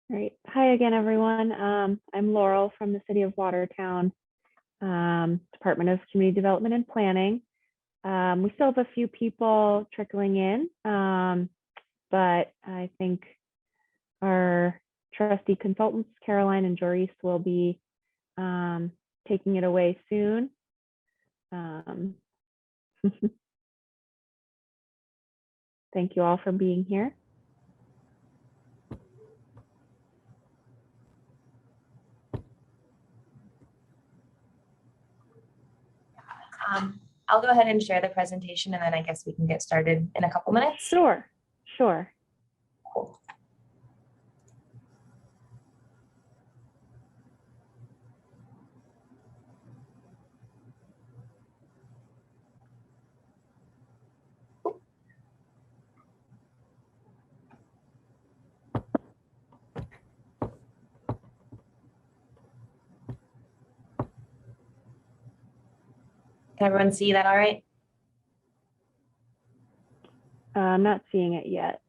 Great. Hi again, everyone. I'm Laurel from the City of Watertown, Department of Community Development and Planning. We still have a few people trickling in, but I think our trustee consultants, Caroline and Joris, will be taking it away soon. Thank you all for being here. I'll go ahead and share the presentation, and then I guess we can get started in a couple minutes. Sure. Cool. Can everyone see that all right? I'm not seeing it yet.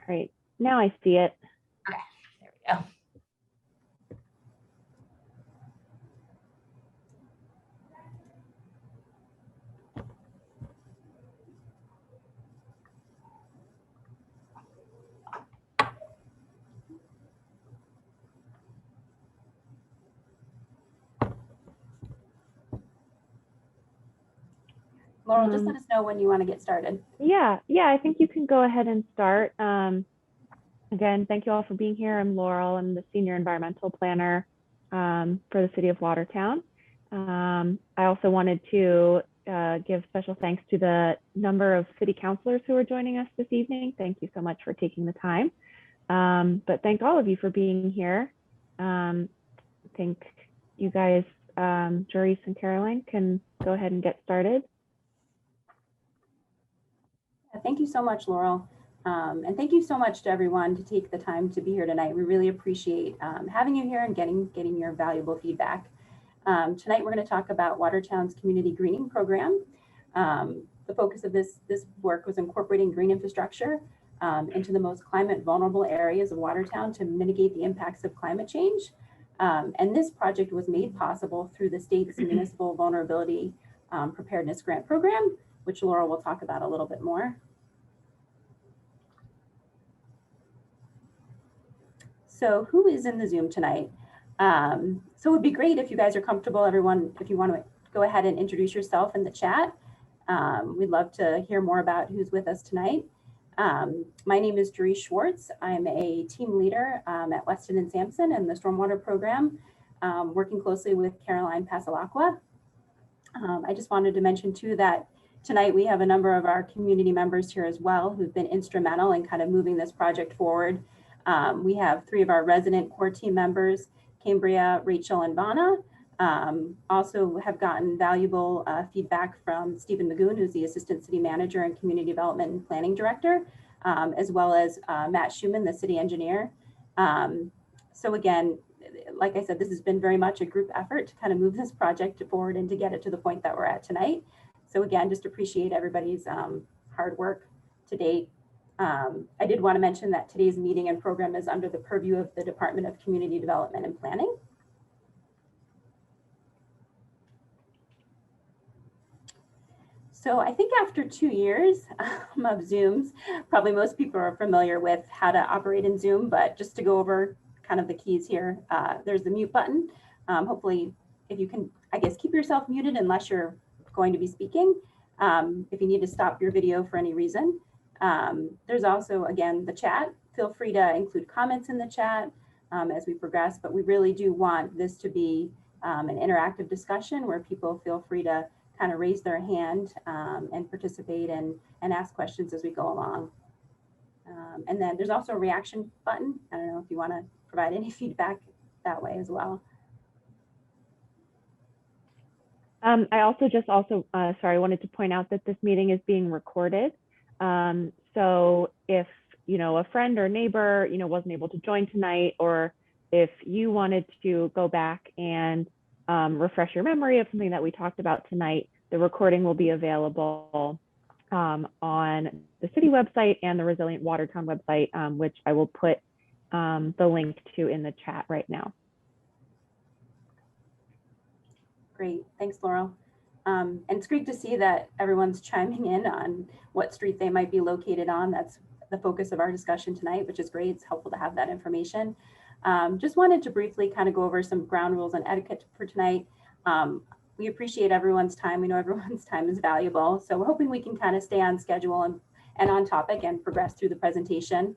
Great. Now I see it. Okay, there we go. Laurel, just let us know when you want to get started. Yeah, I think you can go ahead and start. Again, thank you all for being here. I'm Laurel. I'm the Senior Environmental Planner for the City of Watertown. I also wanted to give special thanks to the number of city councilors who are joining us this evening. Thank you so much for taking the time. But thank all of you for being here. I think you guys, Joris and Caroline, can go ahead and get started. Thank you so much, Laurel. And thank you so much to everyone to take the time to be here tonight. We really appreciate having you here and getting your valuable feedback. Tonight, we're going to talk about Watertown's community greening program. The focus of this work was incorporating green infrastructure into the most climate vulnerable areas of Watertown to mitigate the impacts of climate change. And this project was made possible through the state's Municipal Vulnerability Preparedness Grant Program, which Laurel will talk about a little bit more. So who is in the Zoom tonight? So it would be great if you guys are comfortable, everyone, if you want to go ahead and introduce yourself in the chat. We'd love to hear more about who's with us tonight. My name is Joris Schwartz. I'm a team leader at Weston and Sampson and the Stormwater Program, working closely with Caroline Pasalacqua. I just wanted to mention too that tonight we have a number of our community members here as well who've been instrumental in kind of moving this project forward. We have 3 of our resident core team members, Cambria, Rachel, and Vanna. Also have gotten valuable feedback from Stephen Magoon, who's the Assistant City Manager and Community Development and Planning Director, as well as Matt Schumann, the City Engineer. So again, like I said, this has been very much a group effort to kind of move this project forward and to get it to the point that we're at tonight. So again, just appreciate everybody's hard work to date. I did want to mention that today's meeting and program is under the purview of the Department of Community Development and Planning. So I think after 2 years of Zooms, probably most people are familiar with how to operate in Zoom, but just to go over kind of the keys here, there's the mute button. Hopefully, if you can, I guess, keep yourself muted unless you're going to be speaking. If you need to stop your video for any reason. There's also, again, the chat. Feel free to include comments in the chat as we progress, but we really do want this to be an interactive discussion where people feel free to kind of raise their hand and participate and ask questions as we go along. And then there's also a reaction button. I don't know if you want to provide any feedback that way as well. I also sorry, I wanted to point out that this meeting is being recorded. So if, a friend or neighbor, wasn't able to join tonight, or if you wanted to go back and refresh your memory of something that we talked about tonight, the recording will be available on the city website and the Resilient Watertown website, which I will put the link to in the chat right now. Great, thanks, Laurel. And it's great to see that everyone's chiming in on what street they might be located on. That's the focus of our discussion tonight, which is great. It's helpful to have that information. Just wanted to briefly kind of go over some ground rules and etiquette for tonight. We appreciate everyone's time. We know everyone's time is valuable. So we're hoping we can kind of stay on schedule and on topic and progress through the presentation.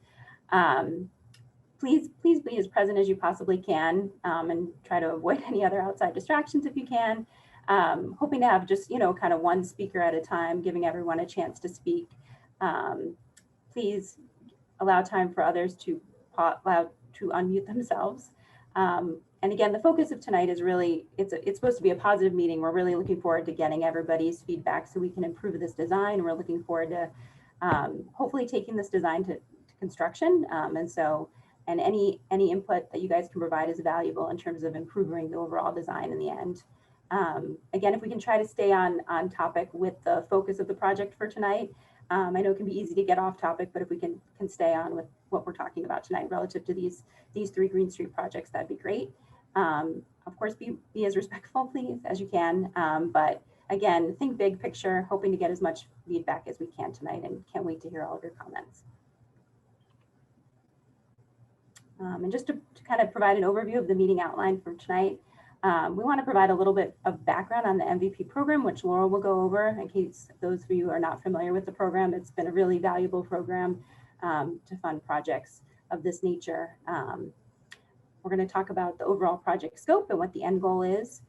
Please be as present as you possibly can, and try to avoid any other outside distractions if you can. Hoping to have just, kind of one speaker at a time, giving everyone a chance to speak. Please allow time for others to unmute themselves. And again, the focus of tonight is really, it's supposed to be a positive meeting. We're really looking forward to getting everybody's feedback so we can improve this design. We're looking forward to hopefully taking this design to construction. And any input that you guys can provide is valuable in terms of improving the overall design in the end. Again, if we can try to stay on topic with the focus of the project for tonight. I know it can be easy to get off topic, but if we can stay on with what we're talking about tonight relative to these three Green Street projects, that'd be great. Of course, be as respectful, please, as you can. But again, think big picture, hoping to get as much feedback as we can tonight, and can't wait to hear all of your comments. And just to kind of provide an overview of the meeting outline for tonight, we want to provide a little bit of background on the MVP program, which Laurel will go over in case those of you who are not familiar with the program. It's been a really valuable program to fund projects of this nature. We're going to talk about the overall project scope and what the end goal is,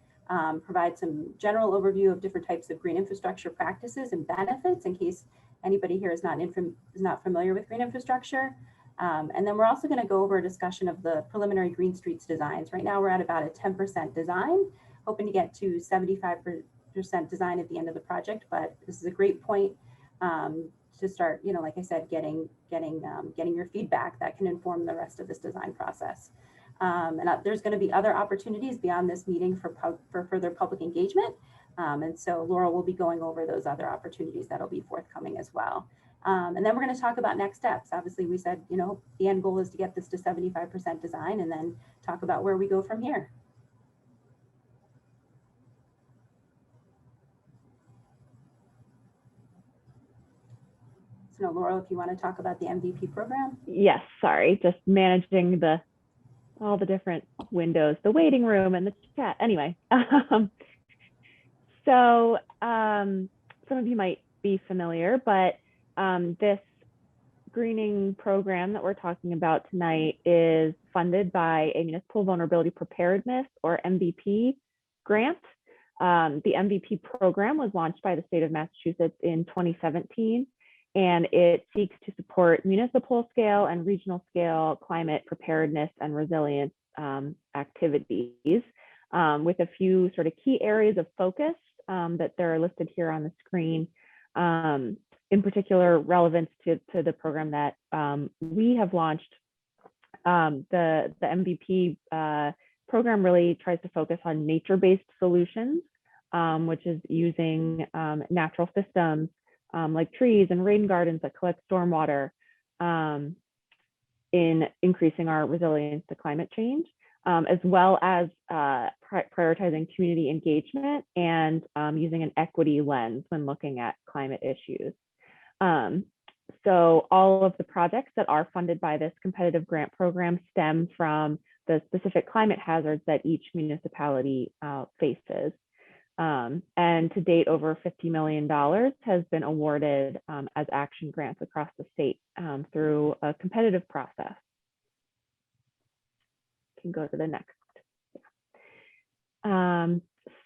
provide some general overview of different types of green infrastructure practices and benefits in case anybody here is not familiar with green infrastructure. And then we're also going to go over a discussion of the preliminary Green Streets designs. Right now we're at about a 10% design, hoping to get to 75% design at the end of the project. But this is a great point to start, like I said, getting your feedback that can inform the rest of this design process. And there's going to be other opportunities beyond this meeting for further public engagement. And so Laurel will be going over those other opportunities that'll be forthcoming as well. And then we're going to talk about next steps. Obviously, we said, the end goal is to get this to 75% design and then talk about where we go from here. So, Laurel, if you want to talk about the MVP program. Yes, sorry, just managing all the different windows, the waiting room and the chat. Anyway, so some of you might be familiar, but this greening program that we're talking about tonight is funded by a Municipal Vulnerability Preparedness, or MVP, grant. The MVP program was launched by the state of Massachusetts in 2017, and it seeks to support municipal scale and regional scale climate preparedness and resilience activities, with a few sort of key areas of focus that they're listed here on the screen. In particular, relevance to the program that we have launched. The MVP program really tries to focus on nature-based solutions, which is using natural systems like trees and rain gardens that collect stormwater in increasing our resilience to climate change, as well as prioritizing community engagement and using an equity lens when looking at climate issues. So all of the projects that are funded by this competitive grant program stem from the specific climate hazards that each municipality faces. And to date, over $50 million has been awarded as action grants across the state through a competitive process. Can go to the next.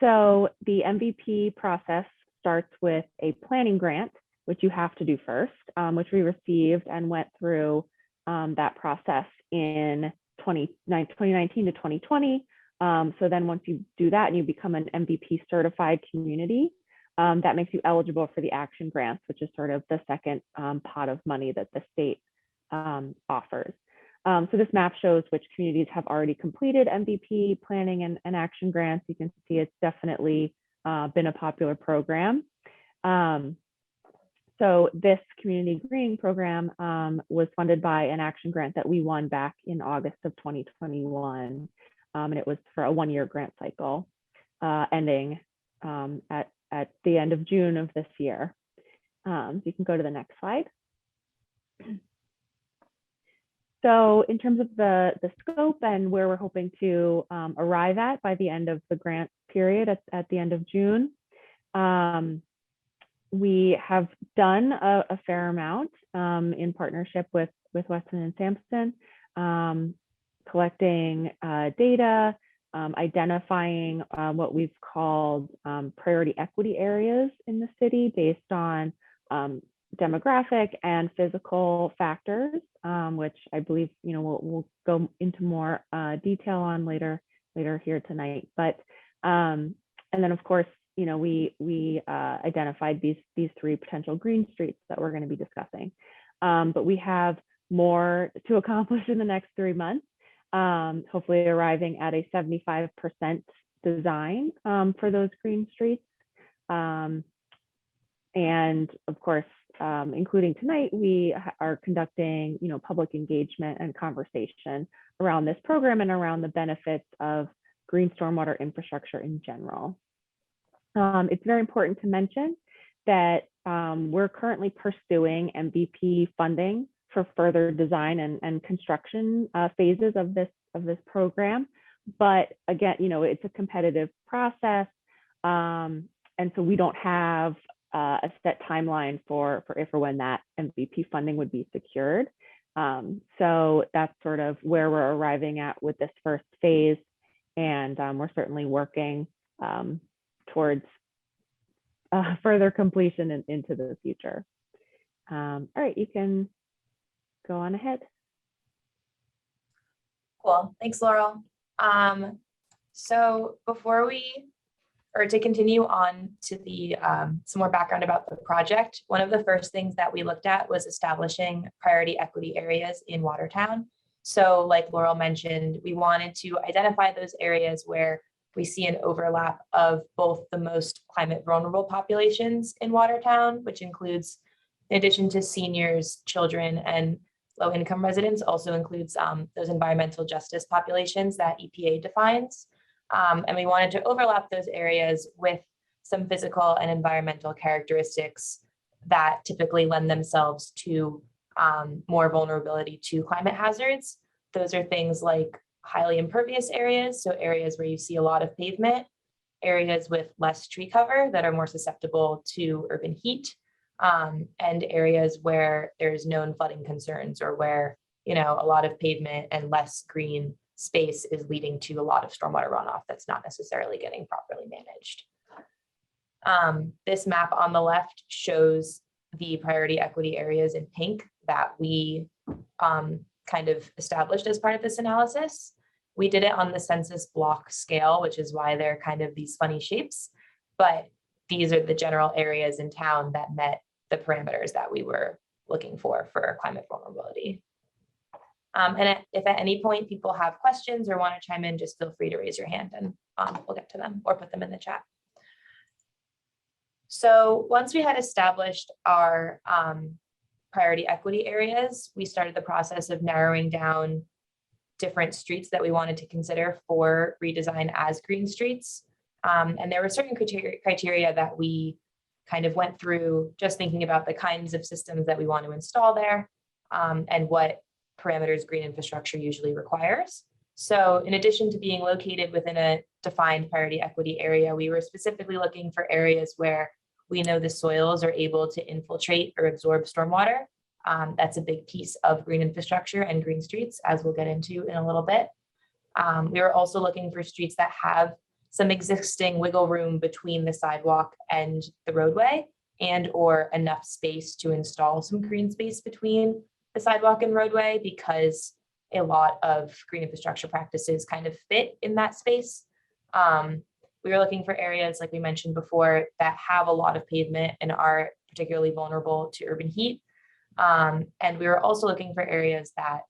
So the MVP process starts with a planning grant, which you have to do first, which we received and went through that process in 2019 to 2020 So then once you do that and you become an MVP certified community, that makes you eligible for the action grants, which is sort of the second pot of money that the state offers. So this map shows which communities have already completed MVP planning and action grants. You can see it's definitely been a popular program. So this community greening program was funded by an action grant that we won back in August of 2021. And it was for a one-year grant cycle ending at the end of June of this year. So you can go to the next slide. So in terms of the scope and where we're hoping to arrive at by the end of the grant period at the end of June, we have done a fair amount in partnership with Weston and Sampson, collecting data, identifying what we've called priority equity areas in the city based on demographic and physical factors, which I believe we'll go into more detail on later here tonight. But and then of course we identified these three potential green streets that we're going to be discussing. But we have more to accomplish in the next 3 months, hopefully arriving at a 75% design for those green streets. And of course, including tonight, we are conducting public engagement and conversation around this program and around the benefits of green stormwater infrastructure in general. It's very important to mention that we're currently pursuing MVP funding for further design and construction phases of this program. But again, it's a competitive process. And so we don't have a set timeline for if or when that MVP funding would be secured. So that's sort of where we're arriving at with this first phase. And we're certainly working towards further completion into the future. All right, you can go on ahead. Cool, thanks, Laurel. So to continue on to the some more background about the project, one of the first things that we looked at was establishing priority equity areas in Watertown. So like Laurel mentioned, we wanted to identify those areas where we see an overlap of both the most climate vulnerable populations in Watertown, which includes, in addition to seniors, children, and low income residents, also includes those environmental justice populations that EPA defines. And we wanted to overlap those areas with some physical and environmental characteristics that typically lend themselves to more vulnerability to climate hazards. Those are things like highly impervious areas, so areas where you see a lot of pavement, areas with less tree cover that are more susceptible to urban heat, and areas where there's known flooding concerns or where a lot of pavement and less green space is leading to a lot of stormwater runoff that's not necessarily getting properly managed. This map on the left shows the priority equity areas in pink that we kind of established as part of this analysis. We did it on the census block scale, which is why they're kind of these funny shapes, but these are the general areas in town that met the parameters that we were looking for climate vulnerability. And if at any point people have questions or want to chime in, just feel free to raise your hand and we'll get to them or put them in the chat. So once we had established our priority equity areas, we started the process of narrowing down different streets that we wanted to consider for redesign as green streets. And there were certain criteria that we kind of went through just thinking about the kinds of systems that we want to install there and what parameters green infrastructure usually requires. So in addition to being located within a defined priority equity area, we were specifically looking for areas where we know the soils are able to infiltrate or absorb stormwater. That's a big piece of green infrastructure and green streets, as we'll get into in a little bit. We were also looking for streets that have some existing wiggle room between the sidewalk and the roadway, and or enough space to install some green space between the sidewalk and roadway, because a lot of green infrastructure practices kind of fit in that space. We were looking for areas, like we mentioned before, that have a lot of pavement and are particularly vulnerable to urban heat. And we were also looking for areas that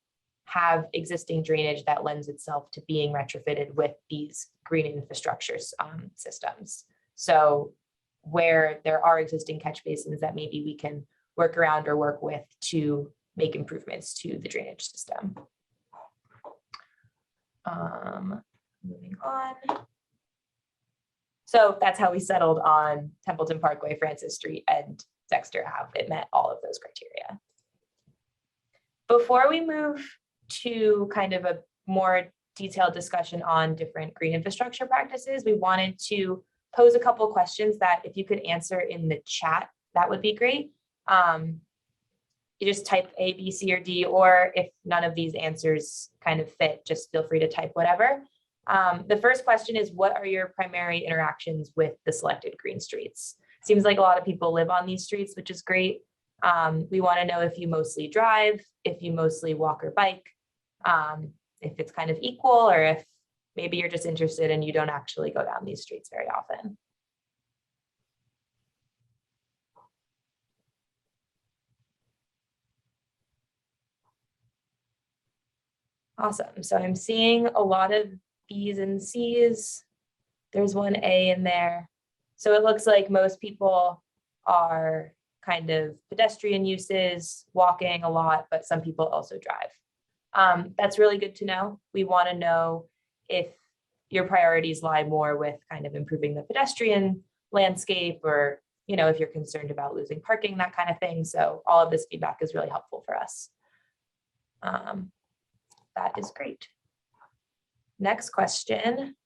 have existing drainage that lends itself to being retrofitted with these green infrastructure systems. So where there are existing catch basins that maybe we can work around or work with to make improvements to the drainage system. Moving on. So that's how we settled on Templeton Parkway, Francis Street, and Dexter Ave. It met all of those criteria. Before we move to kind of a more detailed discussion on different green infrastructure practices, we wanted to pose a couple of questions that if you could answer in the chat, that would be great. You just type A, B, C, or D, or if none of these answers kind of fit, just feel free to type whatever. The first question is, what are your primary interactions with the selected green streets? Seems like a lot of people live on these streets, which is great. We want to know if you mostly drive, if you mostly walk or bike, if it's kind of equal, or if maybe you're just interested and you don't actually go down these streets very often. Awesome. So I'm seeing a lot of B's and C's. There's one A in there. So it looks like most people are kind of pedestrian uses, walking a lot, but some people also drive. That's really good to know. We want to know if your priorities lie more with kind of improving the pedestrian landscape, or, you know, if you're concerned about losing parking, that kind of thing. So all of this feedback is really helpful for us. That is great. Next question.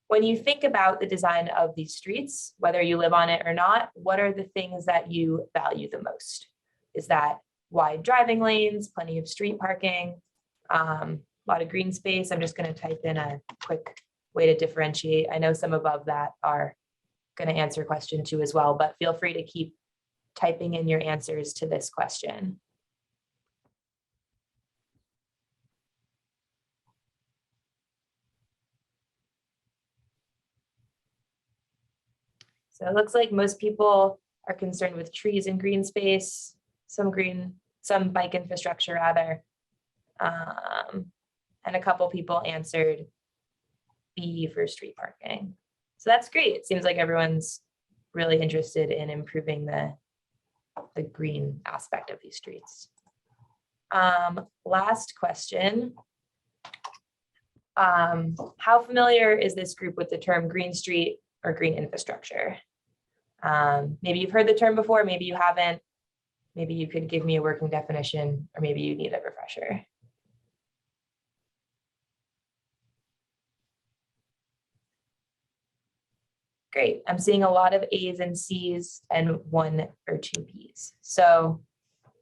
When you think about the design of these streets, whether you live on it or not, what are the things that you value the most? Is that wide driving lanes, plenty of street parking, a lot of green space? I'm just going to type in a quick way to differentiate. I know some above that are going to answer question 2 as well, but feel free to keep typing in your answers to this question. So it looks like most people are concerned with trees and green space, some bike infrastructure rather. And a couple people answered B for street parking. So that's great. It seems like everyone's really interested in improving the green aspect of these streets. Last question. How familiar is this group with the term green street or green infrastructure? Maybe you've heard the term before, maybe you haven't. Maybe you could give me a working definition, or maybe you need a refresher. Great, I'm seeing a lot of A's and C's and 1 or 2 B's. So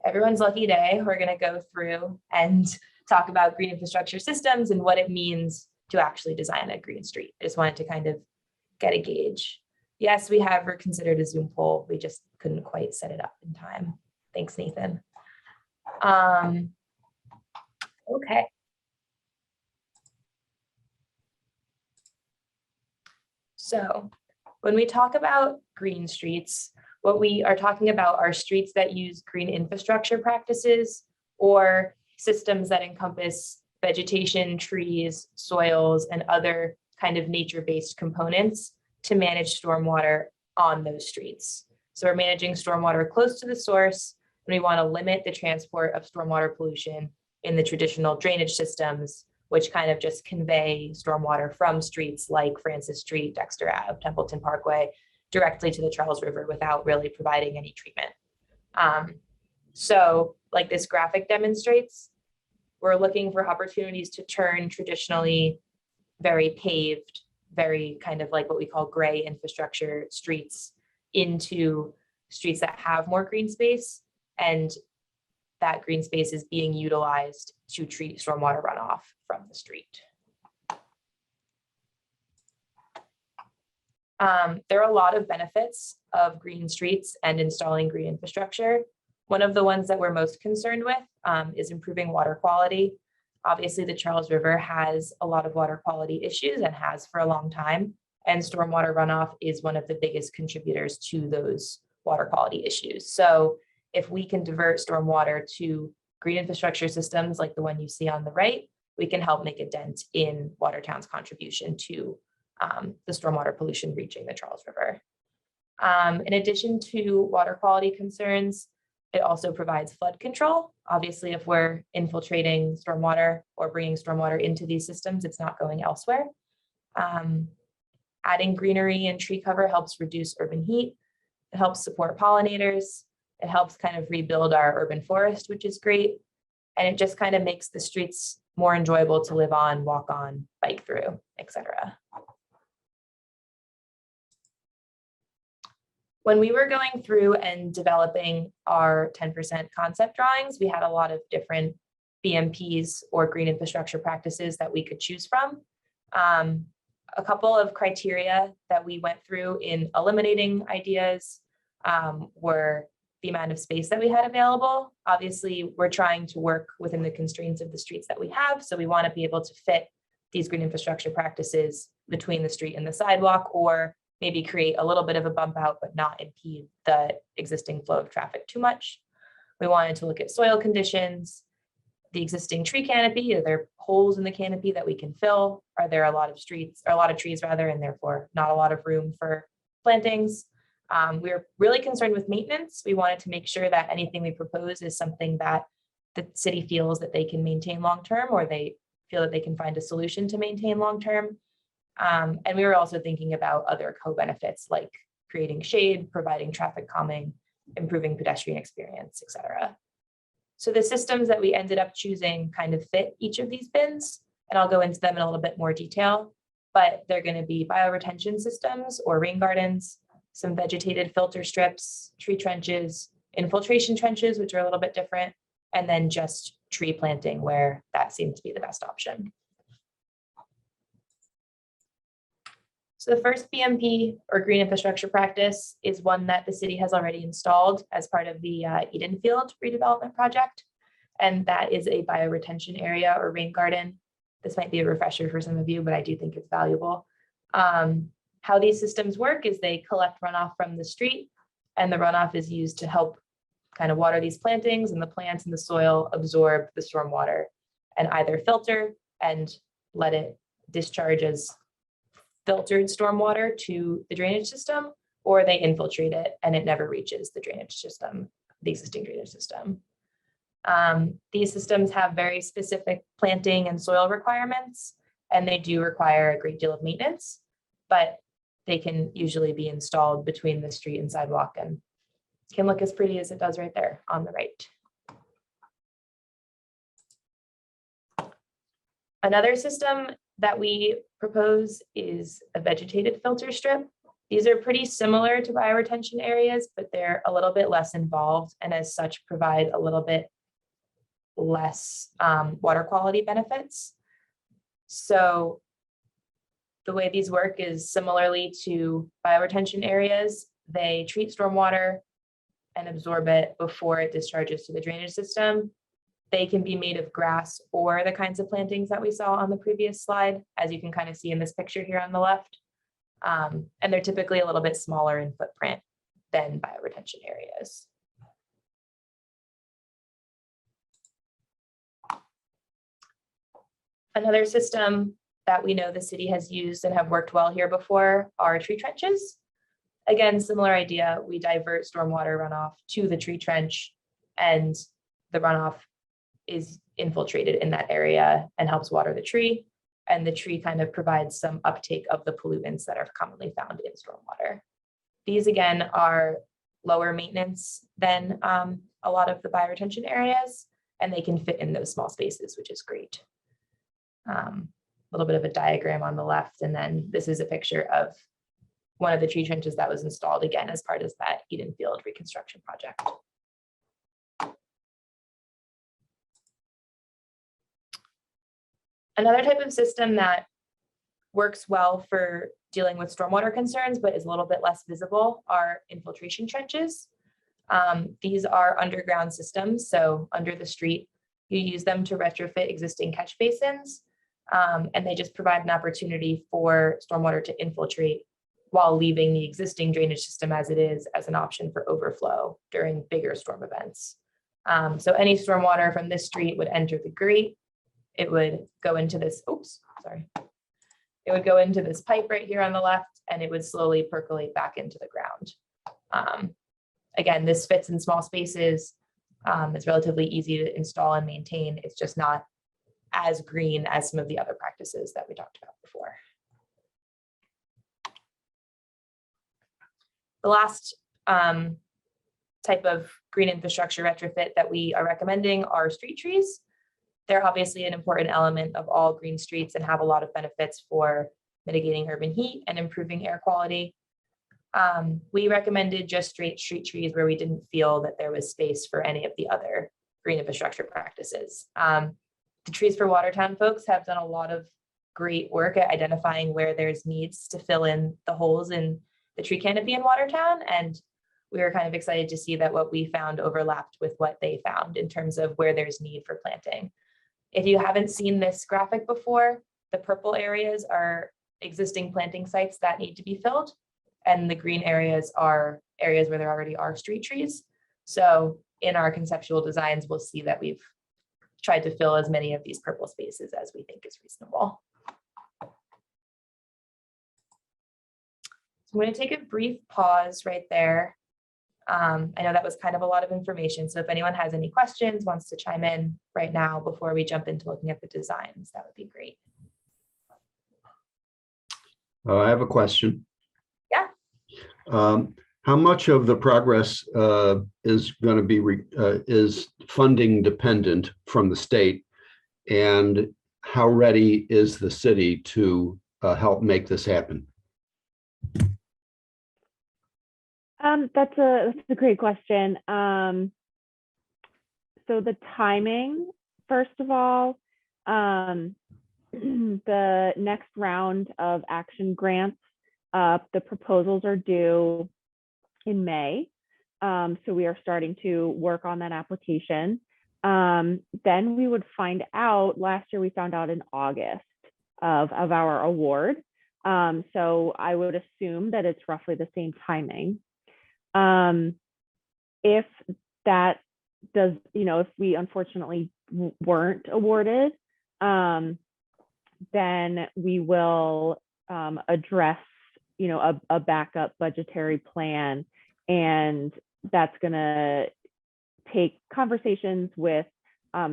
everyone's lucky day. We're gonna go through and talk about green infrastructure systems and what it means to actually design a green street. I just wanted to kind of get a gauge. Yes, we have considered a Zoom poll. We just couldn't quite set it up in time. Thanks, Nathan. Okay. So when we talk about green streets, what we are talking about are streets that use green infrastructure practices or systems that encompass vegetation, trees, soils, and other kind of nature-based components to manage stormwater on those streets. So we're managing stormwater close to the source, and we want to limit the transport of stormwater pollution in the traditional drainage systems, which kind of just convey stormwater from streets like Francis Street, Dexter Ave, Templeton Parkway, directly to the Charles River without really providing any treatment. So like this graphic demonstrates, we're looking for opportunities to turn traditionally very paved, very kind of like what we call gray infrastructure streets into streets that have more green space, and that green space is being utilized to treat stormwater runoff from the street. There are a lot of benefits of green streets and installing green infrastructure. One of the ones that we're most concerned with is improving water quality. Obviously, the Charles River has a lot of water quality issues and has for a long time, and stormwater runoff is one of the biggest contributors to those water quality issues. So if we can divert stormwater to green infrastructure systems like the one you see on the right, we can help make a dent in Watertown's contribution to the stormwater pollution reaching the Charles River. In addition to water quality concerns, it also provides flood control. Obviously, if we're infiltrating stormwater or bringing stormwater into these systems, it's not going elsewhere. Adding greenery and tree cover helps reduce urban heat. It helps support pollinators. It helps kind of rebuild our urban forest, which is great. And it just kind of makes the streets more enjoyable to live on, walk on, bike through, etc. When we were going through and developing our 10% concept drawings, we had a lot of different BMPs or green infrastructure practices that we could choose from. A couple of criteria that we went through in eliminating ideas were the amount of space that we had available. Obviously, we're trying to work within the constraints of the streets that we have. So we want to be able to fit these green infrastructure practices between the street and the sidewalk, or maybe create a little bit of a bump out, but not impede the existing flow of traffic too much. We wanted to look at soil conditions, the existing tree canopy. Are there holes in the canopy that we can fill? Are there a lot of trees rather, and therefore not a lot of room for plantings? We were really concerned with maintenance. We wanted to make sure that anything we propose is something that the city feels that they can maintain long-term, or they feel that they can find a solution to maintain long-term. And we were also thinking about other co-benefits like creating shade, providing traffic calming, improving pedestrian experience, etc. So the systems that we ended up choosing kind of fit each of these bins, and I'll go into them in a little bit more detail, but they're going to be bioretention systems or rain gardens, some vegetated filter strips, tree trenches, infiltration trenches, which are a little bit different, and then just tree planting where that seemed to be the best option. So the first BMP or green infrastructure practice is one that the city has already installed as part of the Edenfield redevelopment project. And that is a bioretention area or rain garden. This might be a refresher for some of you, but I do think it's valuable. How these systems work is they collect runoff from the street, and the runoff is used to help kind of water these plantings, and the plants in the soil absorb the stormwater and either filter and let it discharge as filtered stormwater to the drainage system, or they infiltrate it and it never reaches the drainage system, the existing drainage system. These systems have very specific planting and soil requirements, and they do require a great deal of maintenance, but they can usually be installed between the street and sidewalk and can look as pretty as it does right there on the right. Another system that we propose is a vegetated filter strip. These are pretty similar to bioretention areas, but they're a little bit less involved, and as such provide a little bit less water quality benefits. So the way these work is similarly to bioretention areas. They treat stormwater and absorb it before it discharges to the drainage system. They can be made of grass or the kinds of plantings that we saw on the previous slide, as you can kind of see in this picture here on the left. And they're typically a little bit smaller in footprint than bioretention areas. Another system that we know the city has used and have worked well here before are tree trenches. Again, similar idea, we divert stormwater runoff to the tree trench, and the runoff is infiltrated in that area and helps water the tree. And the tree kind of provides some uptake of the pollutants that are commonly found in stormwater. These again are lower maintenance than a lot of the bioretention areas, and they can fit in those small spaces, which is great. A little bit of a diagram on the left, and then this is a picture of one of the tree trenches that was installed again as part of that Edenfield reconstruction project. Another type of system that works well for dealing with stormwater concerns, but is a little bit less visible, are infiltration trenches. These are underground systems, so under the street, you use them to retrofit existing catch basins, and they just provide an opportunity for stormwater to infiltrate while leaving the existing drainage system as it is as an option for overflow during bigger storm events. So any stormwater from this street would enter the grate. It would go into this, it would go into this pipe right here on the left, and it would slowly percolate back into the ground. Again, this fits in small spaces. It's relatively easy to install and maintain. It's just not as green as some of the other practices that we talked about before. The last type of green infrastructure retrofit that we are recommending are street trees. They're obviously an important element of all green streets and have a lot of benefits for mitigating urban heat and improving air quality. We recommended just straight street trees where we didn't feel that there was space for any of the other green infrastructure practices. The Trees for Watertown folks have done a lot of great work at identifying where there's needs to fill in the holes in the tree canopy in Watertown. And we were kind of excited to see that what we found overlapped with what they found in terms of where there's need for planting. If you haven't seen this graphic before, the purple areas are existing planting sites that need to be filled. And the green areas are areas where there already are street trees. So in our conceptual designs, we'll see that we've tried to fill as many of these purple spaces as we think is reasonable. I'm going to take a brief pause right there. I know that was kind of a lot of information. So if anyone has any questions, wants to chime in right now before we jump into looking at the designs, that would be great. I have a question. Yeah. How much of the progress is going to be is funding dependent from the state, and how ready is the city to help make this happen? That's a great question. So the timing, first of all, the next round of action grants, the proposals are due in May. So we are starting to work on that application. Then we would find out, last year we found out in August of our award. So I would assume that it's roughly the same timing. If that does, if we unfortunately weren't awarded, then we will address, a backup budgetary plan, and that's going to take conversations with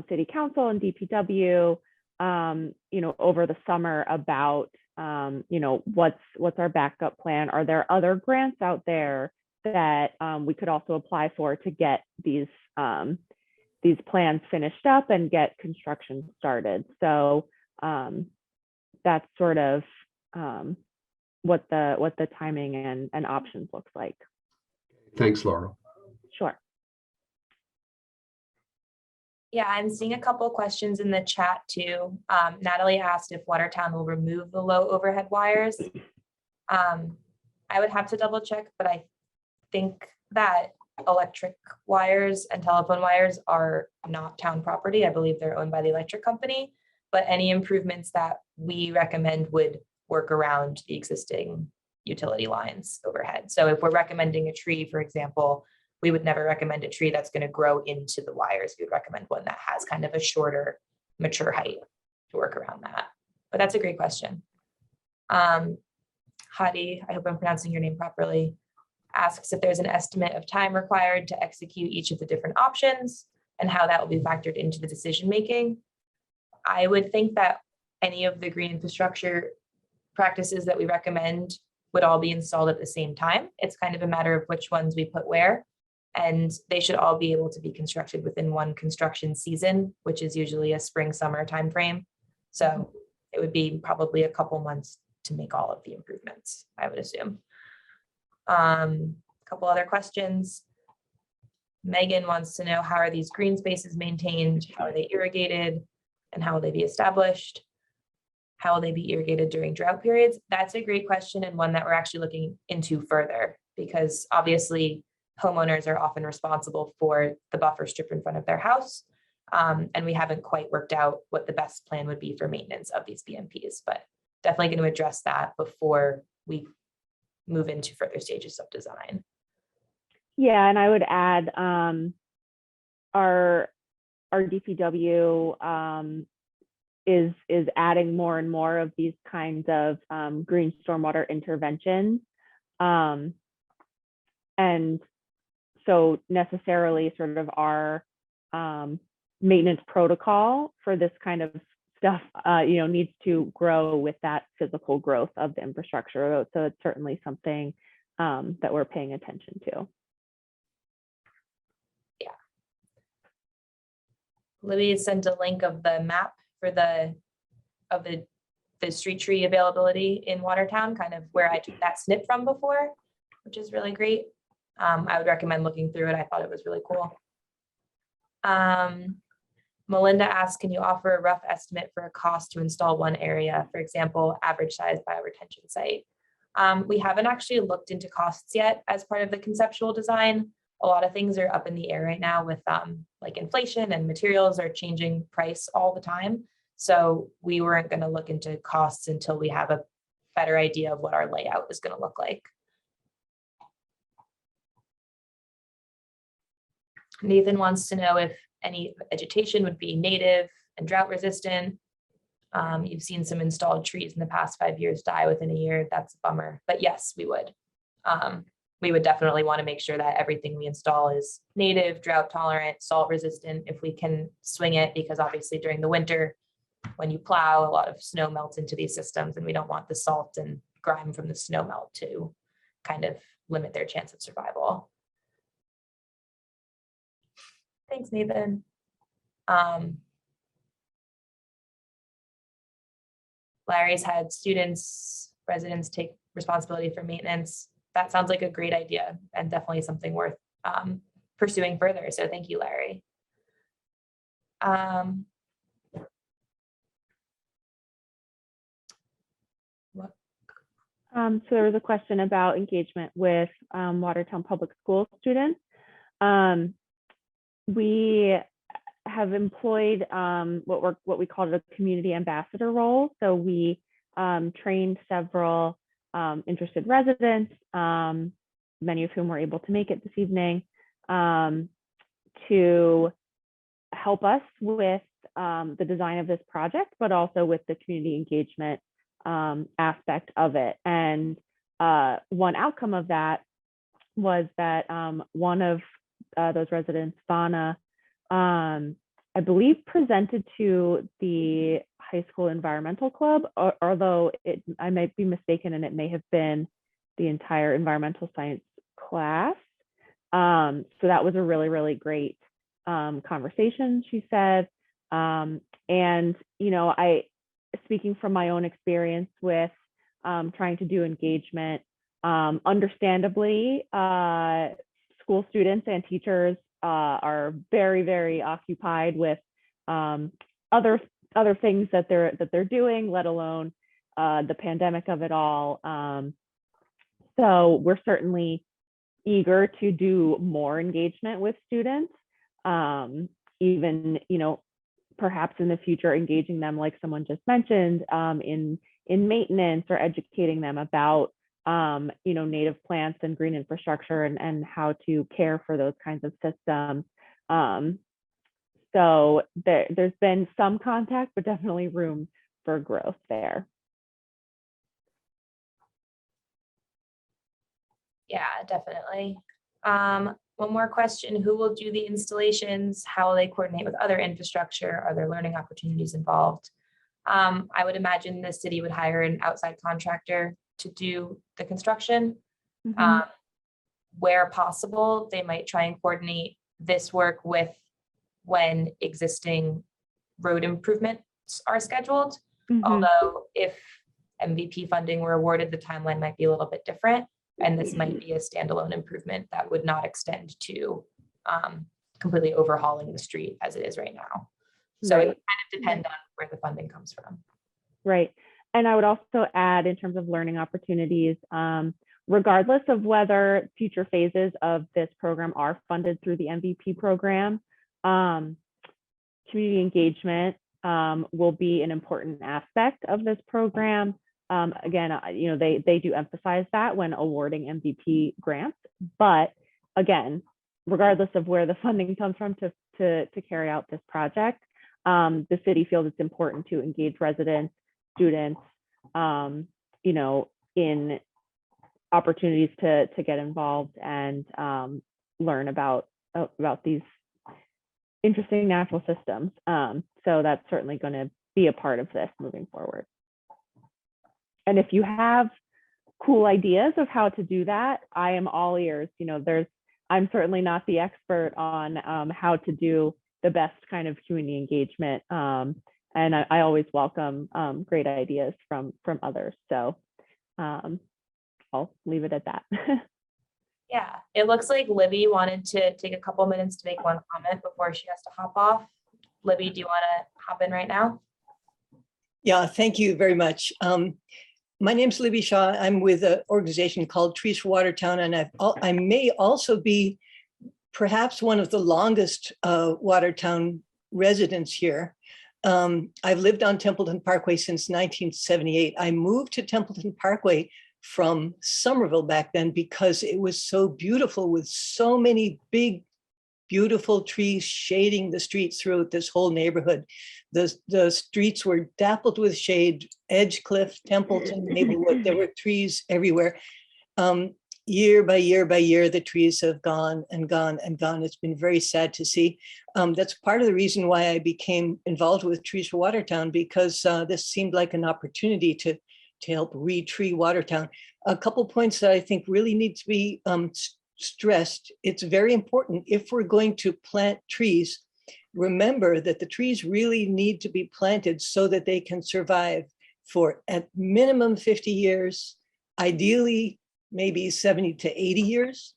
City Council and DPW, over the summer about, what's our backup plan? Are there other grants out there that we could also apply for to get these plans finished up and get construction started? So that's sort of what the timing and options looks like. Thanks, Laurel. Sure. Yeah, I'm seeing a couple of questions in the chat too. Natalie asked if Watertown will remove the low overhead wires. I would have to double check, but I think that electric wires and telephone wires are not town property. I believe they're owned by the electric company, but any improvements that we recommend would work around the existing utility lines overhead. So if we're recommending a tree, for example, we would never recommend a tree that's going to grow into the wires. We would recommend one that has kind of a shorter, mature height to work around that. But that's a great question. Hadi, I hope I'm pronouncing your name properly, asks if there's an estimate of time required to execute each of the different options and how that will be factored into the decision-making. I would think that any of the green infrastructure practices that we recommend would all be installed at the same time. It's kind of a matter of which ones we put where, and they should all be able to be constructed within one construction season, which is usually a spring, summer timeframe. So it would be probably a couple months to make all of the improvements, I would assume. A couple other questions. Megan wants to know, how are these green spaces maintained? How are they irrigated? And how will they be established? How will they be irrigated during drought periods? That's a great question, and one that we're actually looking into further, because obviously homeowners are often responsible for the buffer strip in front of their house. And we haven't quite worked out what the best plan would be for maintenance of these BMPs, but definitely going to address that before we move into further stages of design. Yeah, and I would add our DPW is adding more and more of these kinds of green stormwater interventions. And so necessarily sort of our maintenance protocol for this kind of stuff, needs to grow with that physical growth of the infrastructure. So it's certainly something that we're paying attention to. Yeah. Libby sent a link of the map for the street tree availability in Watertown, kind of where I took that snip from before, which is really great. I would recommend looking through it. I thought it was really cool. Melinda asked, can you offer a rough estimate for a cost to install one area, for example, average size bioretention site? We haven't actually looked into costs yet as part of the conceptual design. A lot of things are up in the air right now with like inflation, and materials are changing price all the time. So we weren't going to look into costs until we have a better idea of what our layout is going to look like. Nathan wants to know if any vegetation would be native and drought resistant. You've seen some installed trees in the past 5 years die within a year. That's a bummer, but yes, we would. We would definitely want to make sure that everything we install is native, drought tolerant, salt resistant if we can swing it, because obviously during the winter, when you plow, a lot of snow melts into these systems, and we don't want the salt and grime from the snow melt to kind of limit their chance of survival. Thanks, Nathan. Larry's had students, residents take responsibility for maintenance. That sounds like a great idea and definitely something worth pursuing further. So thank you, Larry. So there was a question about engagement with Watertown Public School students. We have employed what we called a community ambassador role. So we trained several interested residents, many of whom were able to make it this evening, to help us with the design of this project, but also with the community engagement aspect of it. And one outcome of that was that one of those residents, Vana, I believe presented to the high school environmental club, although I might be mistaken and it may have been the entire environmental science class. So that was a really, really great conversation, she said. And, speaking from my own experience with trying to do engagement, understandably, school students and teachers are very, very occupied with other things that they're doing, let alone the pandemic of it all. So we're certainly eager to do more engagement with students, even perhaps in the future engaging them, like someone just mentioned, in maintenance, or educating them about native plants and green infrastructure and how to care for those kinds of systems. So there's been some contact, but definitely room for growth there. Yeah, definitely. One more question: who will do the installations? How will they coordinate with other infrastructure? Are there learning opportunities involved? I would imagine the city would hire an outside contractor to do the construction. Mm-hmm. Where possible, they might try and coordinate this work with when existing road improvements are scheduled. Mm-hmm. Although if MVP funding were awarded, the timeline might be a little bit different. And this might be a standalone improvement that would not extend to completely overhauling the street as it is right now. So Right. it would kind of depend on where the funding comes from. Right. And I would also add, in terms of learning opportunities, regardless of whether future phases of this program are funded through the MVP program, community engagement will be an important aspect of this program. Again, they do emphasize that when awarding MVP grants, but again, regardless of where the funding comes from to carry out this project, the city feels it's important to engage residents, students, in opportunities to get involved and learn about these interesting natural systems. So that's certainly going to be a part of this moving forward. And if you have cool ideas of how to do that, I am all ears. I'm certainly not the expert on how to do the best kind of community engagement. And I always welcome great ideas from others. So I'll leave it at that. Yeah, it looks like Libby wanted to take a couple minutes to make one comment before she has to hop off. Libby, do you want to hop in right now? Yeah, thank you very much. My name's Libby Shaw. I'm with an organization called Trees for Watertown, and I may also be perhaps one of the longest Watertown residents here. I've lived on Templeton Parkway since 1978. I moved to Templeton Parkway from Somerville back then because it was so beautiful with so many big, beautiful trees shading the streets throughout this whole neighborhood. The streets were dappled with shade, Edgecliff, Templeton, Maplewood, there were trees everywhere. Year by year by year, the trees have gone and gone and gone. It's been very sad to see. That's part of the reason why I became involved with Trees for Watertown, because this seemed like an opportunity to help re-tree Watertown. A couple points that I think really need to be stressed. It's very important if we're going to plant trees, remember that the trees really need to be planted so that they can survive for at minimum 50 years, ideally maybe 70 to 80 years.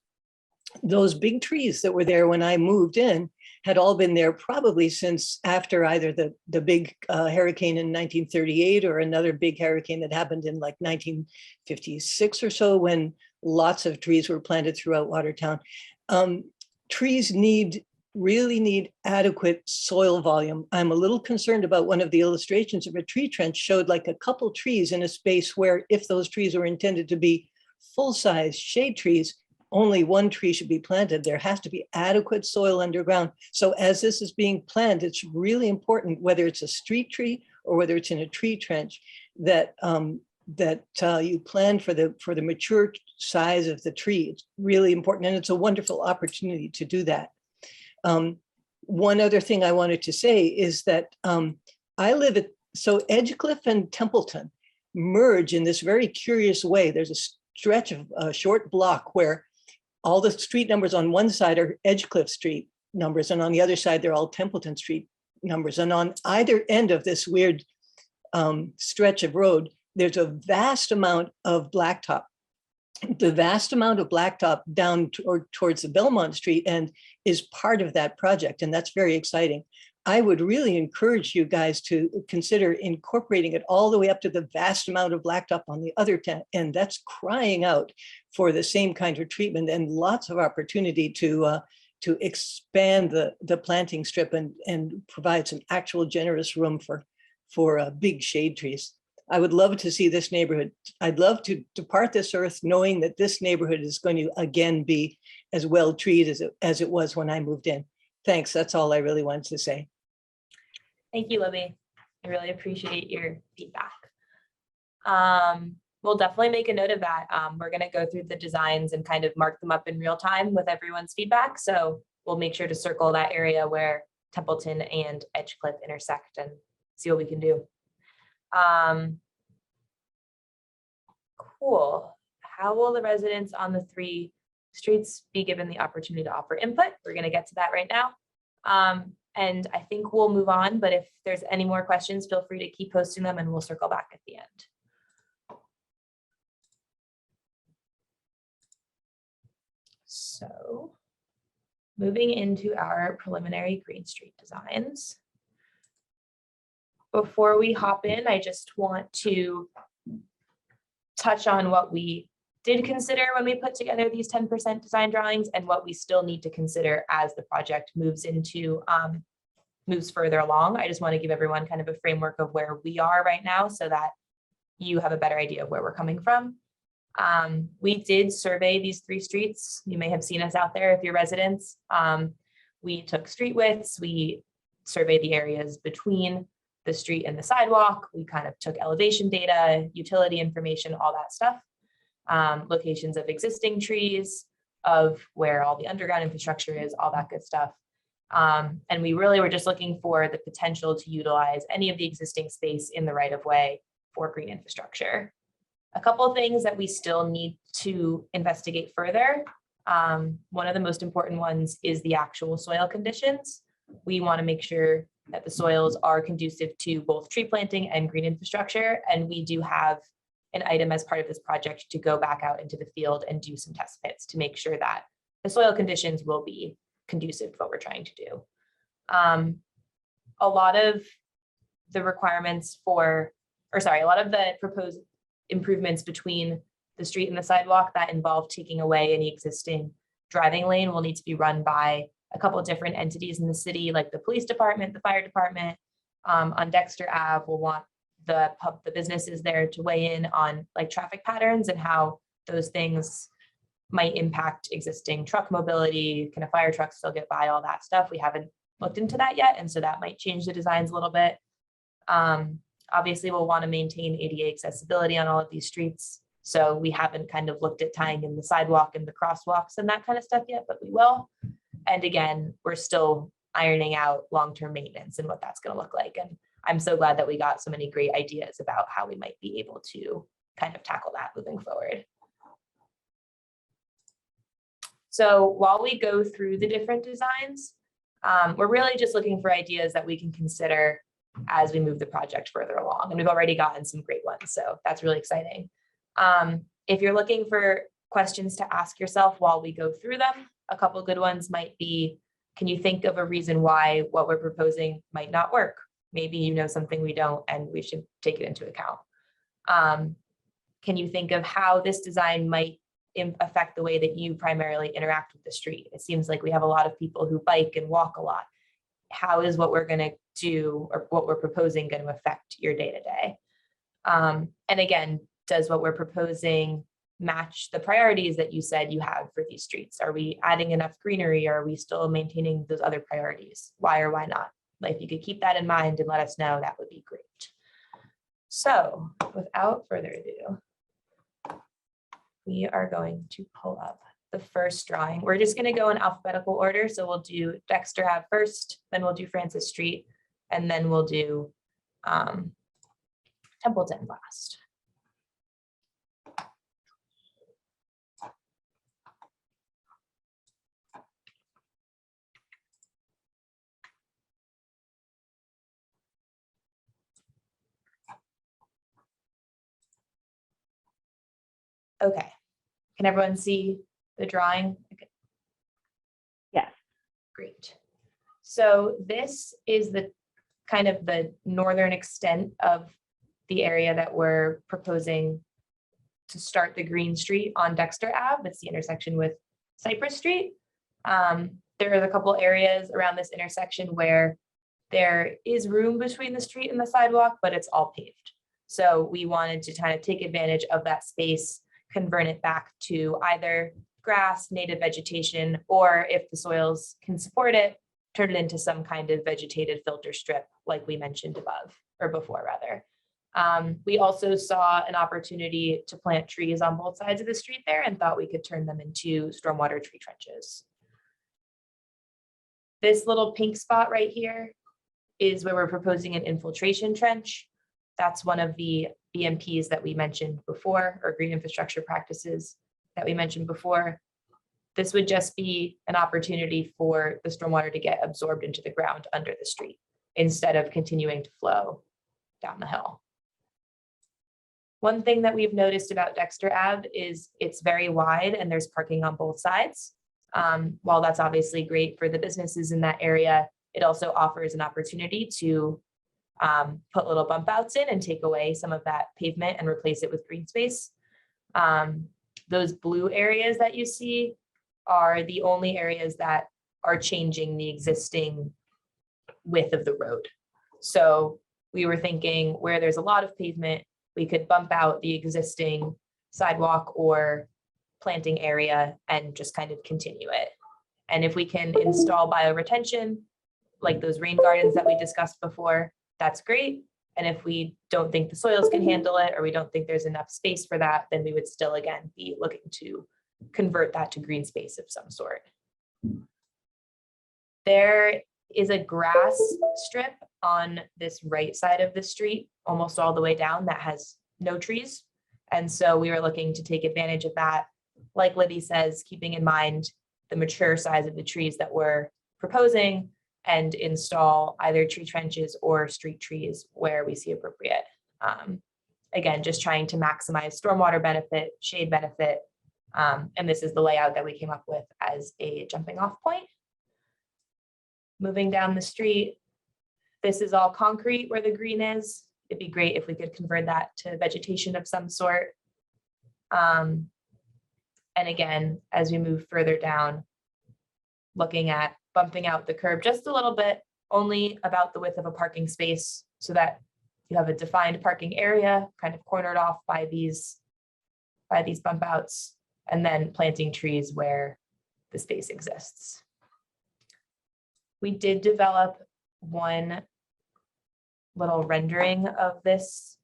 Those big trees that were there when I moved in had all been there probably since after either the big hurricane in 1938 or another big hurricane that happened in like 1956 or so, when lots of trees were planted throughout Watertown. Trees really need adequate soil volume. I'm a little concerned about one of the illustrations of a tree trench showed like a couple trees in a space where if those trees were intended to be full-size shade trees, only one tree should be planted. There has to be adequate soil underground. So as this is being planted, it's really important, whether it's a street tree or whether it's in a tree trench, that you plan for the mature size of the tree. It's really important, and it's a wonderful opportunity to do that. One other thing I wanted to say is that I live at, so Edgecliff and Templeton merge in this very curious way. There's a stretch of a short block where all the street numbers on one side are Edgecliff Street numbers, and on the other side, they're all Templeton Street numbers. And on either end of this weird stretch of road, there's a vast amount of blacktop. The vast amount of blacktop down towards the Belmont Street end is part of that project, and that's very exciting. I would really encourage you guys to consider incorporating it all the way up to the vast amount of blacktop on the other end. That's crying out for the same kind of treatment and lots of opportunity to expand the planting strip and provide some actual generous room for big shade trees. I would love to see this neighborhood. I'd love to depart this earth knowing that this neighborhood is going to again be as well treated as it was when I moved in. Thanks. That's all I really wanted to say. Thank you, Libby. I really appreciate your feedback. We'll definitely make a note of that. We're going to go through the designs and kind of mark them up in real time with everyone's feedback. So we'll make sure to circle that area where Templeton and Edgecliff intersect and see what we can do. Cool. How will the residents on the 3 streets be given the opportunity to offer input? We're going to get to that right now. And I think we'll move on, but if there's any more questions, feel free to keep posting them and we'll circle back at the end. So moving into our preliminary Green Street designs. Before we hop in, I just want to touch on what we did consider when we put together these 10% design drawings and what we still need to consider as the project moves further along. I just want to give everyone kind of a framework of where we are right now so that you have a better idea of where we're coming from. We did survey these 3 streets. You may have seen us out there if you're residents. We took street widths, we surveyed the areas between the street and the sidewalk. We kind of took elevation data, utility information, all that stuff. Locations of existing trees, of where all the underground infrastructure is, all that good stuff. And we really were just looking for the potential to utilize any of the existing space in the right of way for green infrastructure. A couple of things that we still need to investigate further. One of the most important ones is the actual soil conditions. We want to make sure that the soils are conducive to both tree planting and green infrastructure. And we do have an item as part of this project to go back out into the field and do some test pits to make sure that the soil conditions will be conducive to what we're trying to do. A lot of the requirements a lot of the proposed improvements between the street and the sidewalk that involve taking away any existing driving lane will need to be run by a couple of different entities in the city, like the police department, the fire department. On Dexter Ave, we'll want the businesses there to weigh in on like traffic patterns and how those things might impact existing truck mobility. Can a fire truck still get by, all that stuff? We haven't looked into that yet, and so that might change the designs a little bit. Obviously, we'll want to maintain ADA accessibility on all of these streets. So we haven't kind of looked at tying in the sidewalk and the crosswalks and that kind of stuff yet, but we will. And again, we're still ironing out long-term maintenance and what that's going to look like. And I'm so glad that we got so many great ideas about how we might be able to kind of tackle that moving forward. So while we go through the different designs, we're really just looking for ideas that we can consider as we move the project further along. And we've already gotten some great ones, so that's really exciting. If you're looking for questions to ask yourself while we go through them, a couple of good ones might be, can you think of a reason why what we're proposing might not work? Maybe you know something we don't, and we should take it into account. Can you think of how this design might affect the way that you primarily interact with the street? It seems like we have a lot of people who bike and walk a lot. How is what we're going to do or what we're proposing going to affect your day-to-day? And again, does what we're proposing match the priorities that you said you have for these streets? Are we adding enough greenery? Or are we still maintaining those other priorities? Why or why not? Like, if you could keep that in mind and let us know, that would be great. So without further ado, we are going to pull up the first drawing. We're just going to go in alphabetical order. So we'll do Dexter Ave first, then we'll do Francis Street, and then we'll do Templeton last. Okay, can everyone see the drawing? Okay. Yes. Great. So this is the kind of the northern extent of the area that we're proposing to start the Green Street on Dexter Ave. It's the intersection with Cypress Street. There are a couple areas around this intersection where there is room between the street and the sidewalk, but it's all paved. So we wanted to kind of take advantage of that space, convert it back to either grass, native vegetation, or if the soils can support it, turn it into some kind of vegetated filter strip like we mentioned above, or before rather. We also saw an opportunity to plant trees on both sides of the street there and thought we could turn them into stormwater tree trenches. This little pink spot right here is where we're proposing an infiltration trench. That's one of the BMPs that we mentioned before, or green infrastructure practices that we mentioned before. This would just be an opportunity for the stormwater to get absorbed into the ground under the street instead of continuing to flow down the hill. One thing that we've noticed about Dexter Ave is it's very wide and there's parking on both sides. While that's obviously great for the businesses in that area, it also offers an opportunity to put little bump outs in and take away some of that pavement and replace it with green space. those blue areas that you see are the only areas that are changing the existing width of the road. So we were thinking where there's a lot of pavement, we could bump out the existing sidewalk or planting area and just kind of continue it. And if we can install bioretention, like those rain gardens that we discussed before, that's great. And if we don't think the soils can handle it, or we don't think there's enough space for that, then we would still, again, be looking to convert that to green space of some sort. There is a grass strip on this right side of the street, almost all the way down, that has no trees. And so we were looking to take advantage of that. Like Libby says, keeping in mind the mature size of the trees that we're proposing, and install either tree trenches or street trees where we see appropriate. Again, just trying to maximize stormwater benefit, shade benefit. And this is the layout that we came up with as a jumping off point. Moving down the street, this is all concrete where the green is. It'd be great if we could convert that to vegetation of some sort. And again, as we move further down, looking at bumping out the curb just a little bit, only about the width of a parking space, so that you have a defined parking area kind of cornered off by these bump outs, and then planting trees where the space exists. We did develop one little rendering of this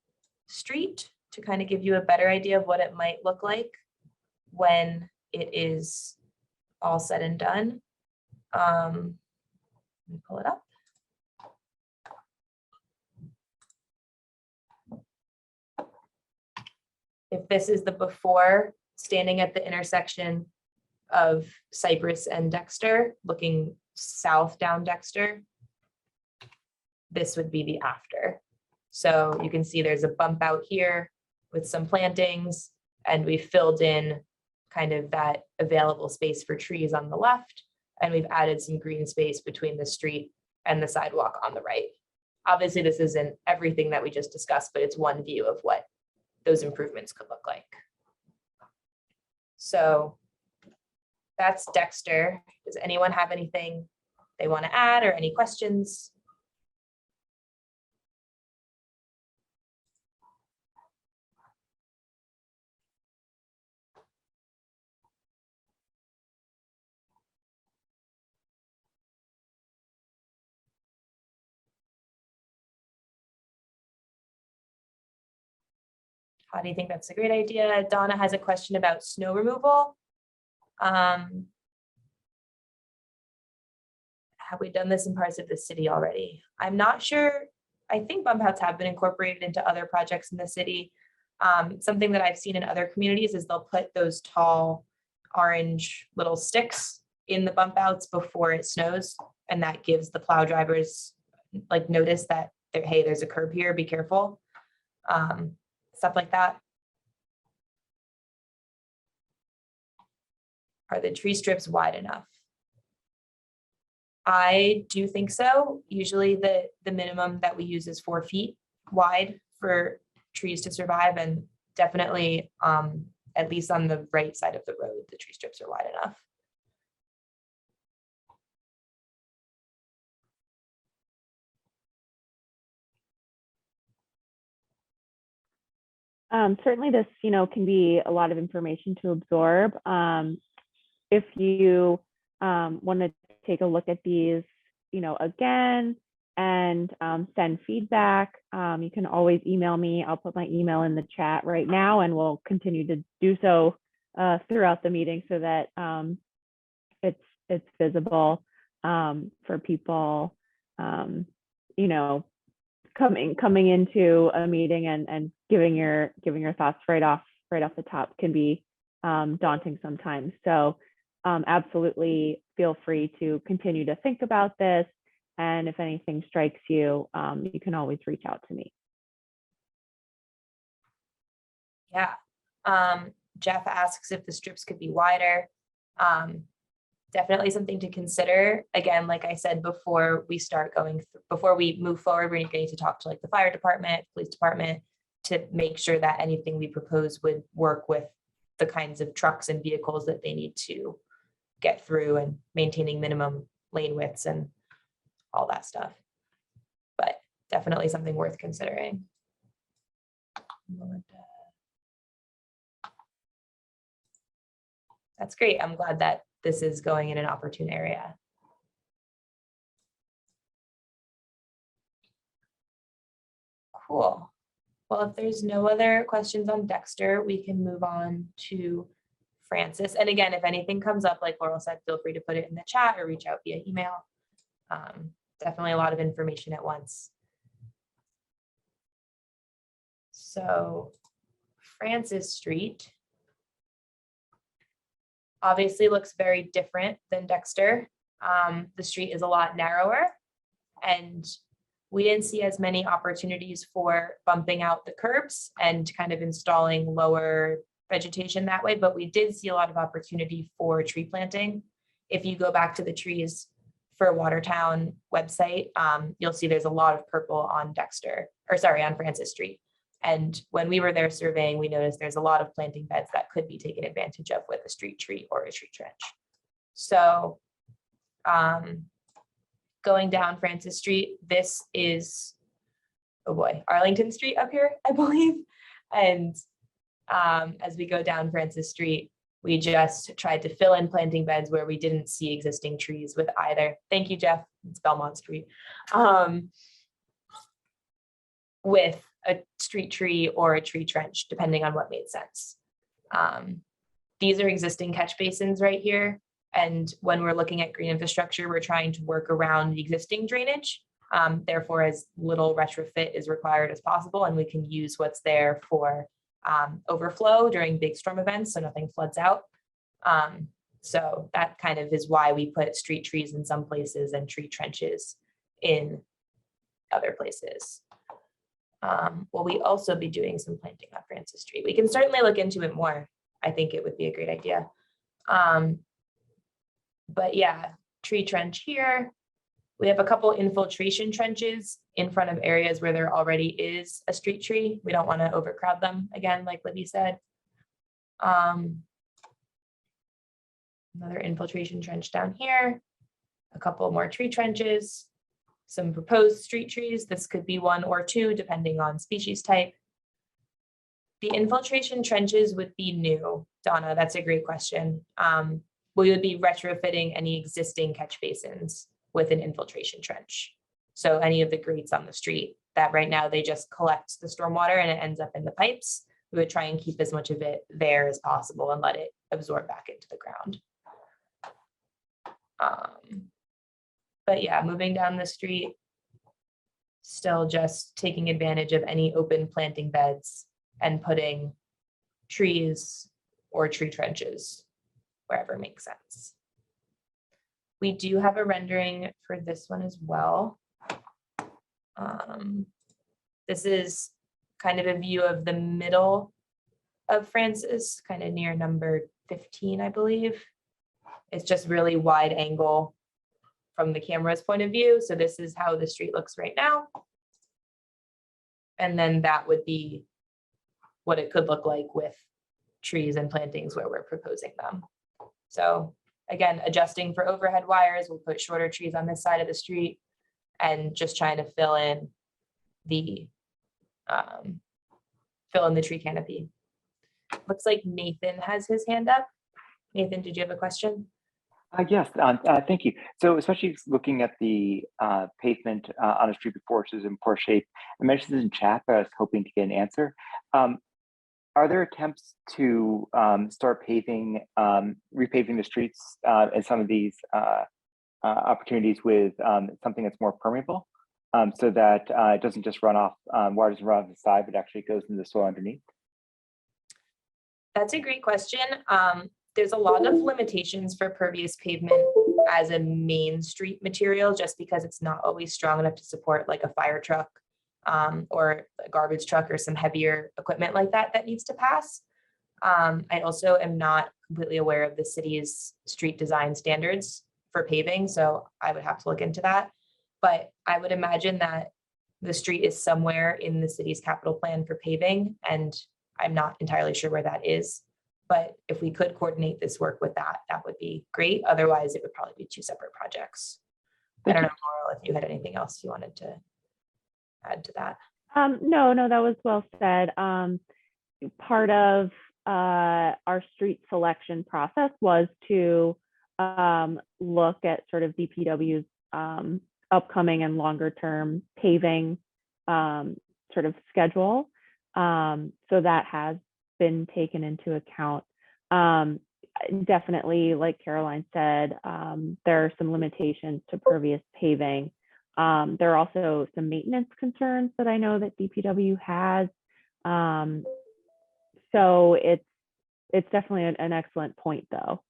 street to kind of give you a better idea of what it might look like when it is all said and done. Let me pull it up. If this is the before, standing at the intersection of Cypress and Dexter, looking south down Dexter, this would be the after. So you can see there's a bump out here with some plantings, and we filled in kind of that available space for trees on the left. And we've added some green space between the street and the sidewalk on the right. Obviously, this isn't everything that we just discussed, but it's one view of what those improvements could look like. So that's Dexter. Does anyone have anything they want to add or any questions? How do you think that's a great idea? Donna has a question about snow removal. Have we done this in parts of the city already? I'm not sure. I think bump outs have been incorporated into other projects in the city. Something that I've seen in other communities is they'll put those tall orange little sticks in the bump outs before it snows. And that gives the plow drivers like notice that, hey, there's a curb here, be careful. Stuff like that. Are the tree strips wide enough? I do think so. Usually the minimum that we use is 4 feet wide for trees to survive, and definitely at least on the right side of the road, the tree strips are wide enough. Certainly this, can be a lot of information to absorb. If you want to take a look at these, again, and send feedback, you can always email me. I'll put my email in the chat right now, and we'll continue to do so throughout the meeting so that it's visible for people, coming into a meeting and giving your thoughts right off the top can be daunting sometimes. So absolutely feel free to continue to think about this. And if anything strikes you, you can always reach out to me. Yeah. Jeff asks if the strips could be wider. Definitely something to consider. Again, like I said, before we move forward, we're going to talk to like the fire department, police department, to make sure that anything we propose would work with the kinds of trucks and vehicles that they need to get through, and maintaining minimum lane widths and all that stuff. But definitely something worth considering. That's great. I'm glad that this is going in an opportune area. Cool. Well, if there's no other questions on Dexter, we can move on to Francis. And again, if anything comes up, like Laurel said, feel free to put it in the chat or reach out via email. Definitely a lot of information at once. So Francis Street obviously looks very different than Dexter. The street is a lot narrower, and we didn't see as many opportunities for bumping out the curbs and kind of installing lower vegetation that way, but we did see a lot of opportunity for tree planting. If you go back to the trees for Watertown website, you'll see there's a lot of purple on on Francis Street. And when we were there surveying, we noticed there's a lot of planting beds that could be taken advantage of with a street tree or a tree trench. So going down Francis Street, this is, oh boy, Arlington Street up here, I believe. And as we go down Francis Street, we just tried to fill in planting beds where we didn't see existing trees with either. Thank you, Jeff. It's Belmont Street. With a street tree or a tree trench, depending on what made sense. These are existing catch basins right here. And when we're looking at green infrastructure, we're trying to work around the existing drainage. Therefore, as little retrofit is required as possible, and we can use what's there for overflow during big storm events, so nothing floods out. So that kind of is why we put street trees in some places and tree trenches in other places. Will we also be doing some planting on Francis Street? We can certainly look into it more. I think it would be a great idea. But yeah, tree trench here. We have a couple infiltration trenches in front of areas where there already is a street tree. We don't want to overcrowd them again, like Libby said. Another infiltration trench down here, a couple more tree trenches, some proposed street trees. This could be 1 or 2, depending on species type. The infiltration trenches would be new. Donna, that's a great question. We would be retrofitting any existing catch basins with an infiltration trench. So any of the grates on the street that right now they just collect the stormwater and it ends up in the pipes, we would try and keep as much of it there as possible and let it absorb back into the ground. But yeah, moving down the street, still just taking advantage of any open planting beds and putting trees or tree trenches wherever makes sense. We do have a rendering for this one as well. This is kind of a view of the middle of Francis, kind of near number 15, I believe. It's just really wide angle from the camera's point of view. So this is how the street looks right now. And then that would be what it could look like with trees and plantings where we're proposing them. So again, adjusting for overhead wires, we'll put shorter trees on this side of the street and just trying to fill in the tree canopy. Looks like Nathan has his hand up. Nathan, did you have a question? Yes, thank you. So especially looking at the pavement on a street before, which is in poor shape, I mentioned this in chat, but I was hoping to get an answer. Are there attempts to start paving, repaving the streets and some of these opportunities with something that's more permeable so that it doesn't just run off, water doesn't run off the side, but actually goes into the soil underneath? That's a great question. There's a lot of limitations for pervious pavement as a main street material, just because it's not always strong enough to support like a fire truck or a garbage truck or some heavier equipment like that that needs to pass. I also am not completely aware of the city's street design standards for paving, so I would have to look into that. But I would imagine that the street is somewhere in the city's capital plan for paving, and I'm not entirely sure where that is. But if we could coordinate this work with that, that would be great. Otherwise, it would probably be two separate projects. I don't know, Laurel, if you had anything else you wanted to add to that. No, that was well said. Part of our street selection process was to look at sort of DPW's upcoming and longer term paving sort of schedule. So that has been taken into account. Definitely, like Caroline said, there are some limitations to pervious paving. There are also some maintenance concerns that I know that DPW has. So it's definitely an excellent point, though.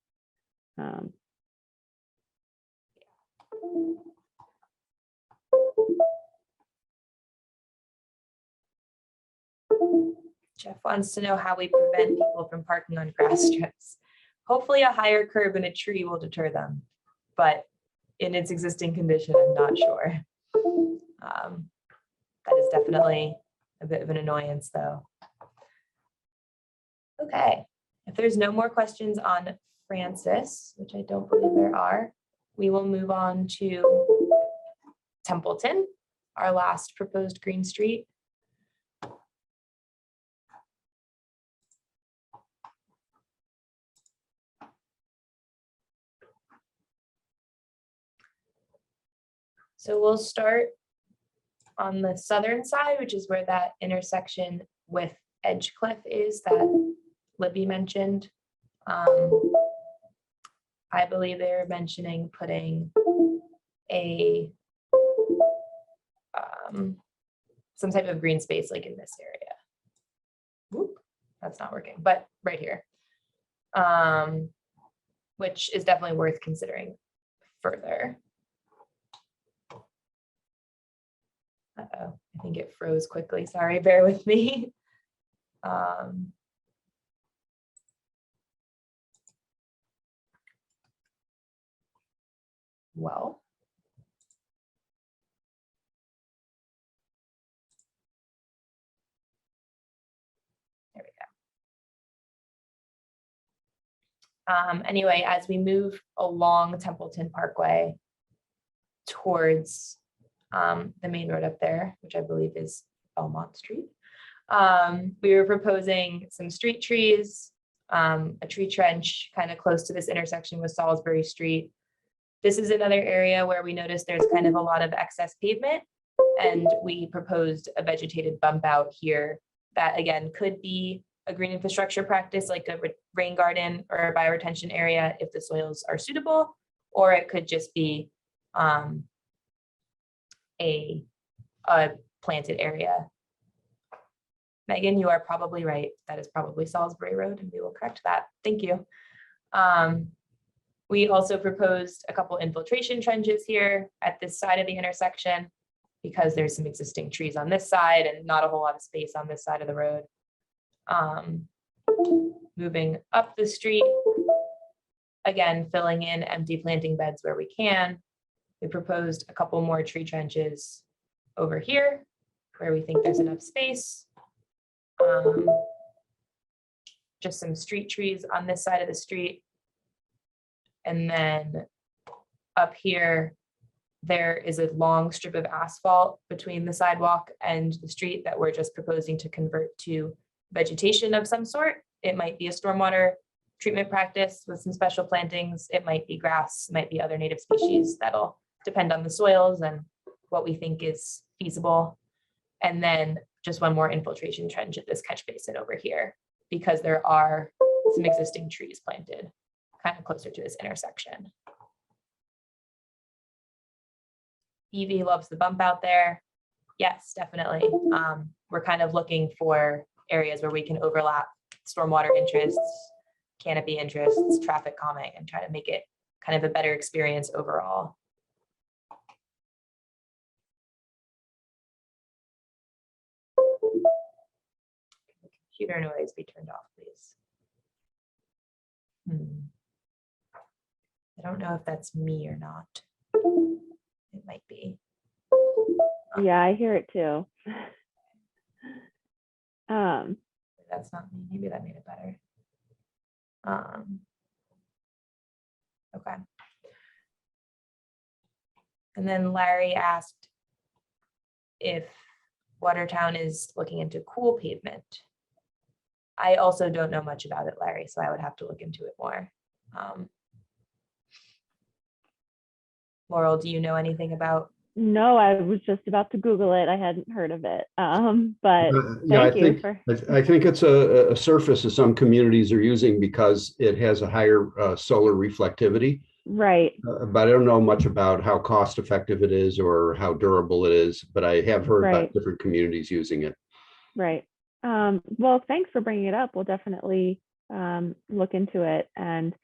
Jeff wants to know how we prevent people from parking on grass strips. Hopefully a higher curb and a tree will deter them, but in its existing condition, I'm not sure. That is definitely a bit of an annoyance though. Okay, if there's no more questions on Francis, which I don't believe there are, we will move on to Templeton, our last proposed Green Street. So we'll start on the southern side, which is where that intersection with Edgecliff is that Libby mentioned. I believe they were mentioning putting a some type of green space like in this area. Whoop, that's not working, but right here, which is definitely worth considering further. Uh-oh, I think it froze quickly. Sorry, bear with me. Well, there we go. Anyway, as we move along Templeton Parkway towards the main road up there, which I believe is Belmont Street, we were proposing some street trees, a tree trench kind of close to this intersection with Salisbury Street. This is another area where we noticed there's kind of a lot of excess pavement, and we proposed a vegetated bump out here that again could be a green infrastructure practice like a rain garden or a bioretention area if the soils are suitable, or it could just be a planted area. Megan, you are probably right. That is probably Salisbury Road, and we will correct that. Thank you. We also proposed a couple infiltration trenches here at this side of the intersection because there's some existing trees on this side and not a whole lot of space on this side of the road. Moving up the street, again, filling in empty planting beds where we can. We proposed a couple more tree trenches over here where we think there's enough space. Just some street trees on this side of the street. And then up here, there is a long strip of asphalt between the sidewalk and the street that we're just proposing to convert to vegetation of some sort. It might be a stormwater treatment practice with some special plantings. It might be grass, might be other native species. That'll depend on the soils and what we think is feasible. And then just one more infiltration trench at this catch basin over here, because there are some existing trees planted kind of closer to this intersection. Evie loves the bump out there. Yes, definitely. We're kind of looking for areas where we can overlap stormwater interests, canopy interests, traffic calming, and try to make it kind of a better experience overall. Computer noise be turned off, please. I don't know if that's me or not. It might be. Yeah, I hear it too. That's not me. Maybe that made it better. Okay. And then Larry asked if Watertown is looking into cool pavement. I also don't know much about it, Larry, so I would have to look into it more. Laurel, do you know anything about? No, I was just about to Google it. I hadn't heard of it. But Yeah, thank you for. I think it's a surface that some communities are using because it has a higher solar reflectivity. Right. But I don't know much about how cost effective it is or how durable it is, but I have heard about Right. different communities using it. Right. Well, thanks for bringing it up. We'll definitely look into it. And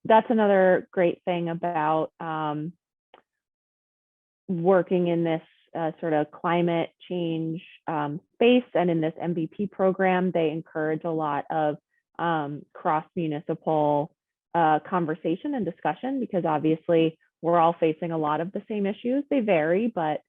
that's another great thing about working in this sort of climate change space and in this MVP program. They encourage a lot of cross-municipal conversation and discussion, because obviously we're all facing a lot of the same issues. They vary, but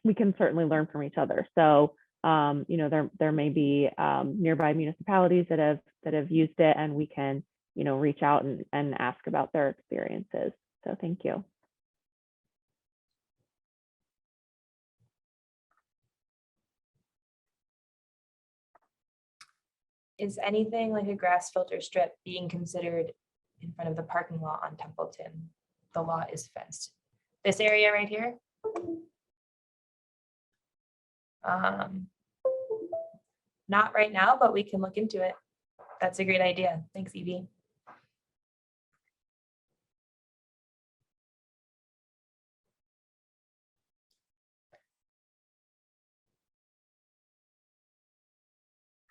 we can certainly learn from each other. So there may be nearby municipalities that have used it, and we can reach out and ask about their experiences. So thank you. Is anything like a grass filter strip being considered in front of the parking lot on Templeton? The lot is fenced. This area right here? Not right now, but we can look into it. That's a great idea. Thanks, Evie.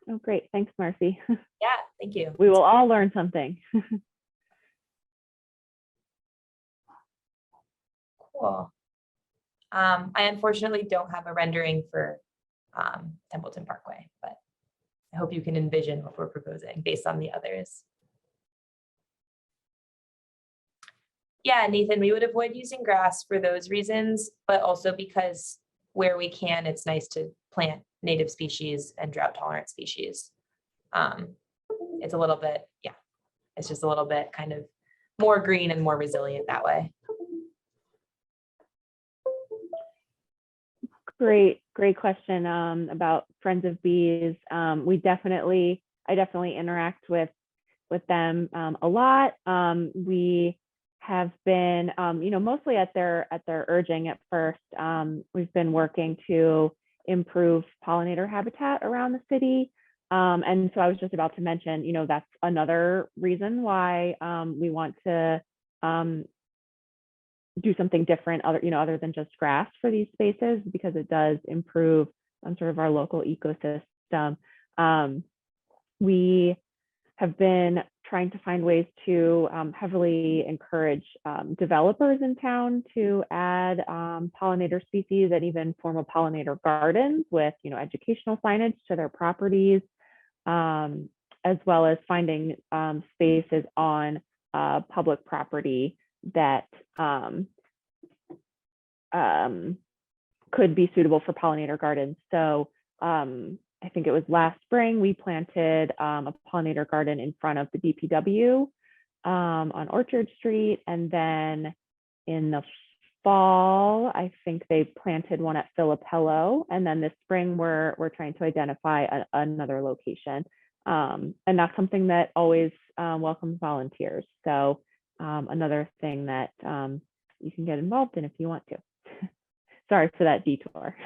Oh, great. Thanks, Marcy. Yeah, thank you. We will all learn something. Cool. I unfortunately don't have a rendering for Templeton Parkway, but I hope you can envision what we're proposing based on the others. Yeah, Nathan, we would avoid using grass for those reasons, but also because where we can, it's nice to plant native species and drought tolerant species. It's a little bit, yeah, it's just a little bit kind of more green and more resilient that way. Great question about Friends of Bees. I definitely interact with them a lot. We have been, mostly at their urging at first. We've been working to improve pollinator habitat around the city. And so I was just about to mention, that's another reason why we want to do something different other than just grass for these spaces, because it does improve sort of our local ecosystem. We have been trying to find ways to heavily encourage developers in town to add pollinator species and even formal pollinator gardens with educational signage to their properties, as well as finding spaces on public property that could be suitable for pollinator gardens. So I think it was last spring, we planted a pollinator garden in front of the DPW on Orchard Street. And then in the fall, I think they planted one at Filipello. And then this spring, we're trying to identify another location. And that's something that always welcomes volunteers. So another thing that you can get involved in if you want to. Sorry for that detour.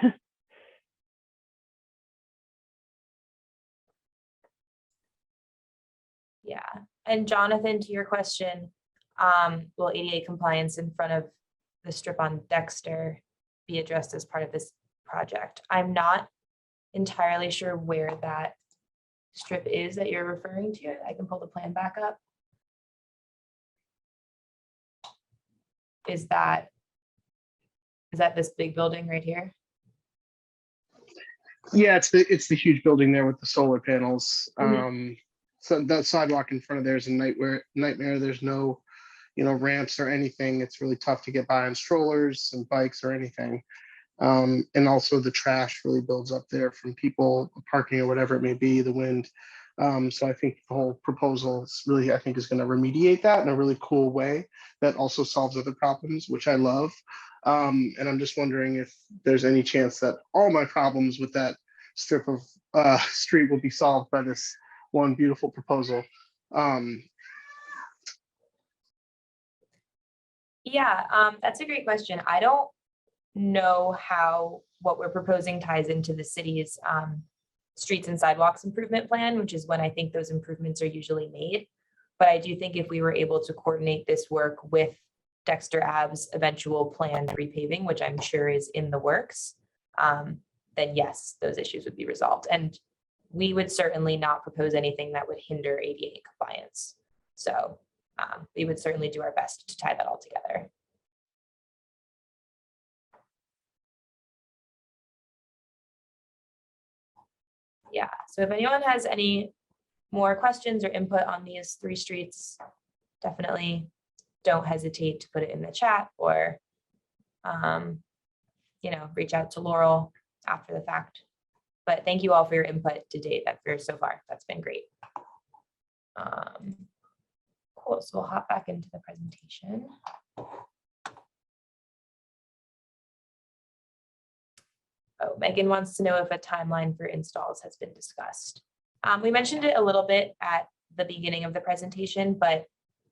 Yeah, and Jonathan, to your question, will ADA compliance in front of the strip on Dexter be addressed as part of this project? I'm not entirely sure where that strip is that you're referring to. I can pull the plan back up. Is that this big building right here? Yeah, it's the huge building there with the solar panels. Mhm. So that sidewalk in front of there is a nightmare. There's no, ramps or anything. It's really tough to get by on strollers and bikes or anything. And also the trash really builds up there from people parking or whatever it may be, the wind. So I think the whole proposal is really, I think, is going to remediate that in a really cool way that also solves other problems, which I love. And I'm just wondering if there's any chance that all my problems with that strip of street will be solved by this one beautiful proposal. Yeah, that's a great question. I don't know how what we're proposing ties into the city's streets and sidewalks improvement plan, which is when I think those improvements are usually made. But I do think if we were able to coordinate this work with Dexter Ave's eventual planned repaving, which I'm sure is in the works, then yes, those issues would be resolved. And we would certainly not propose anything that would hinder ADA compliance. So we would certainly do our best to tie that all together. Yeah, so if anyone has any more questions or input on these 3 streets, definitely don't hesitate to put it in the chat or, reach out to Laurel after the fact. But thank you all for your input to date. So far, that's been great. Cool, so we'll hop back into the presentation. Oh, Megan wants to know if a timeline for installs has been discussed. We mentioned it a little bit at the beginning of the presentation, but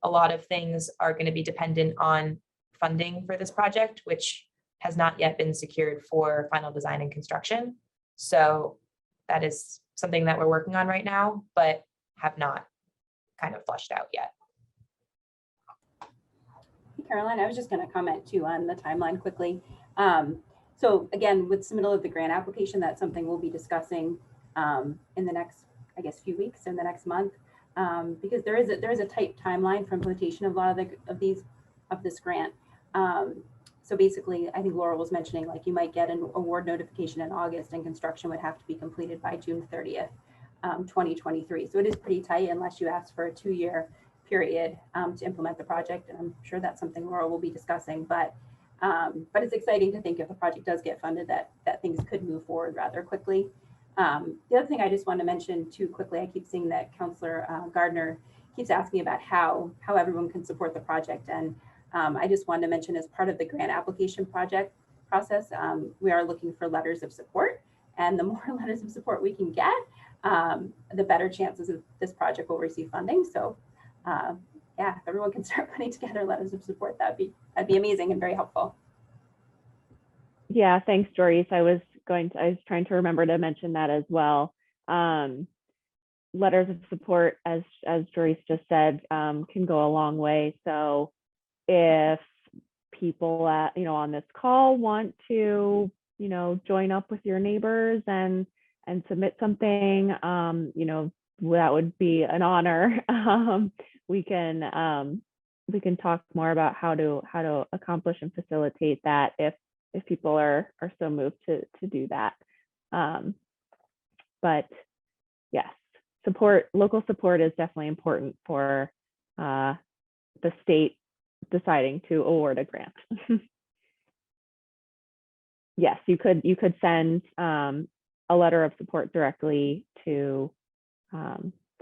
a lot of things are going to be dependent on funding for this project, which has not yet been secured for final design and construction. So that is something that we're working on right now, but have not kind of fleshed out yet. Hey, Caroline, I was just going to comment too on the timeline quickly. So again, with submittal of the grant application, that's something we'll be discussing in the next, I guess, few weeks, in the next month, because there is a tight timeline for implementation of a lot of this grant. So basically, I think Laurel was mentioning, like, you might get an award notification in August and construction would have to be completed by June 30th, 2023. So it is pretty tight unless you ask for a 2-year period to implement the project. And I'm sure that's something Laurel will be discussing, but it's exciting to think if the project does get funded that things could move forward rather quickly. The other thing I just want to mention too quickly, I keep seeing that Councillor Gardner keeps asking about how everyone can support the project. And I just wanted to mention, as part of the grant application process, we are looking for letters of support. And the more letters of support we can get, the better chances of this project will receive funding. So yeah, if everyone can start putting together letters of support, that'd be amazing and very helpful. Yeah, thanks, Doris. I was trying to remember to mention that as well. Letters of support, as Doris just said, can go a long way. So if people on this call want to, join up with your neighbors and submit something, that would be an honor. We can talk more about how to accomplish and facilitate that if people are so moved to do that. But yes, local support is definitely important for the state deciding to award a grant. Yes, you could send a letter of support directly to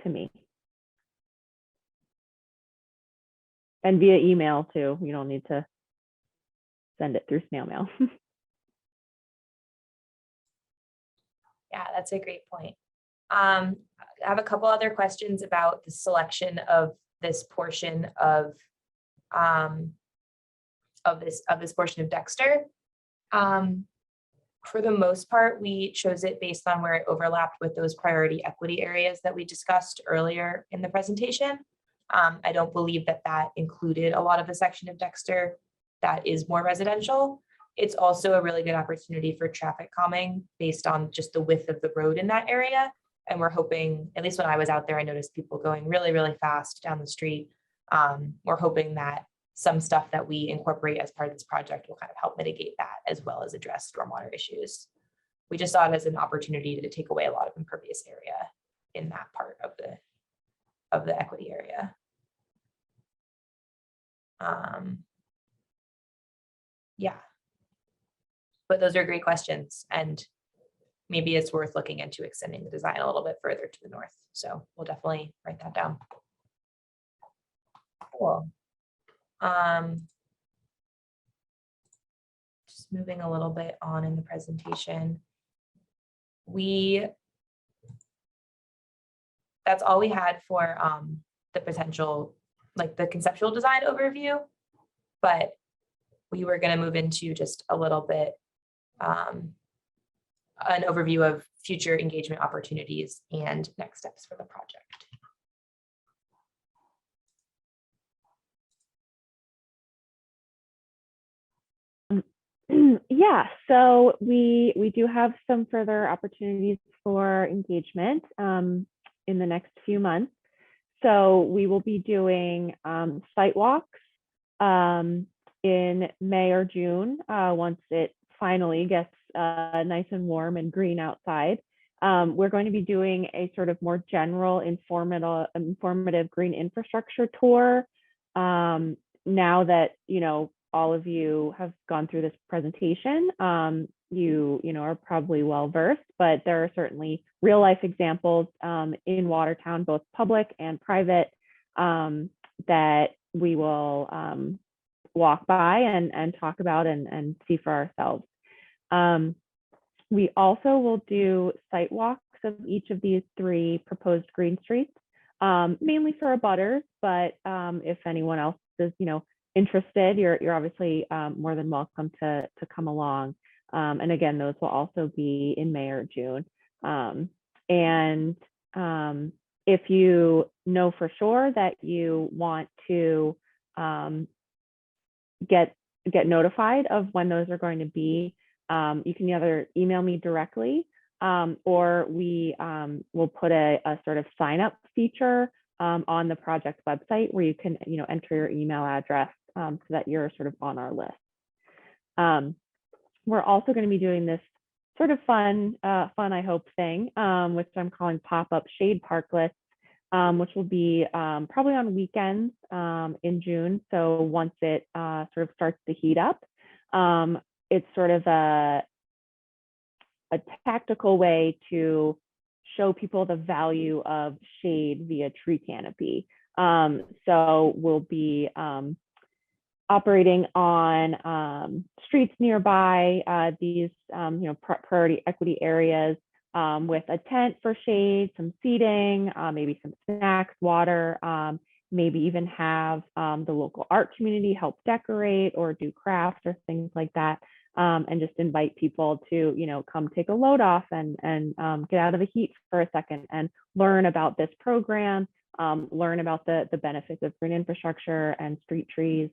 me. And via email too. You don't need to send it through snail mail. Yeah, that's a great point. I have a couple other questions about the selection of this portion of this portion of Dexter. For the most part, we chose it based on where it overlapped with those priority equity areas that we discussed earlier in the presentation. I don't believe that included a lot of the section of Dexter that is more residential. It's also a really good opportunity for traffic calming based on just the width of the road in that area. And we're hoping, at least when I was out there, I noticed people going really, really fast down the street. We're hoping that some stuff that we incorporate as part of this project will kind of help mitigate that, as well as address stormwater issues. We just saw it as an opportunity to take away a lot of impervious area in that part of the equity area. Yeah, but those are great questions, and maybe it's worth looking into extending the design a little bit further to the north. So we'll definitely write that down. Cool. Just moving a little bit on in the presentation. That's all we had for the potential, like the conceptual design overview, but we were going to move into just a little bit an overview of future engagement opportunities and next steps for the project. Yeah, so we do have some further opportunities for engagement in the next few months. So we will be doing site walks in May or June once it finally gets nice and warm and green outside. We're going to be doing a sort of more general informative green infrastructure tour. Now that, you know, all of you have gone through this presentation, you know, are probably well versed, but there are certainly real life examples in Watertown, both public and private, that we will walk by and talk about and see for ourselves. We also will do site walks of each of these 3 proposed green streets, mainly for abutters, but if anyone else is, you know, interested, you're obviously more than welcome to come along. And again, those will also be in May or June. If you know for sure that you want to get notified of when those are going to be, you can either email me directly or we will put a sort of sign up feature on the project website where you can, you know, enter your email address so that you're sort of on our list. We're also going to be doing this sort of fun, I hope, thing, which I'm calling pop-up shade parklets, which will be probably on weekends in June. So once it sort of starts to heat up, it's sort of a tactical way to show people the value of shade via tree canopy. So we'll be operating on streets nearby these you know, priority equity areas with a tent for shade, some seating, maybe some snacks, water, maybe even have the local art community help decorate or do crafts or things like that, and just invite people to, you know, come take a load off and get out of the heat for a second and learn about this program, learn about the benefits of green infrastructure and street trees,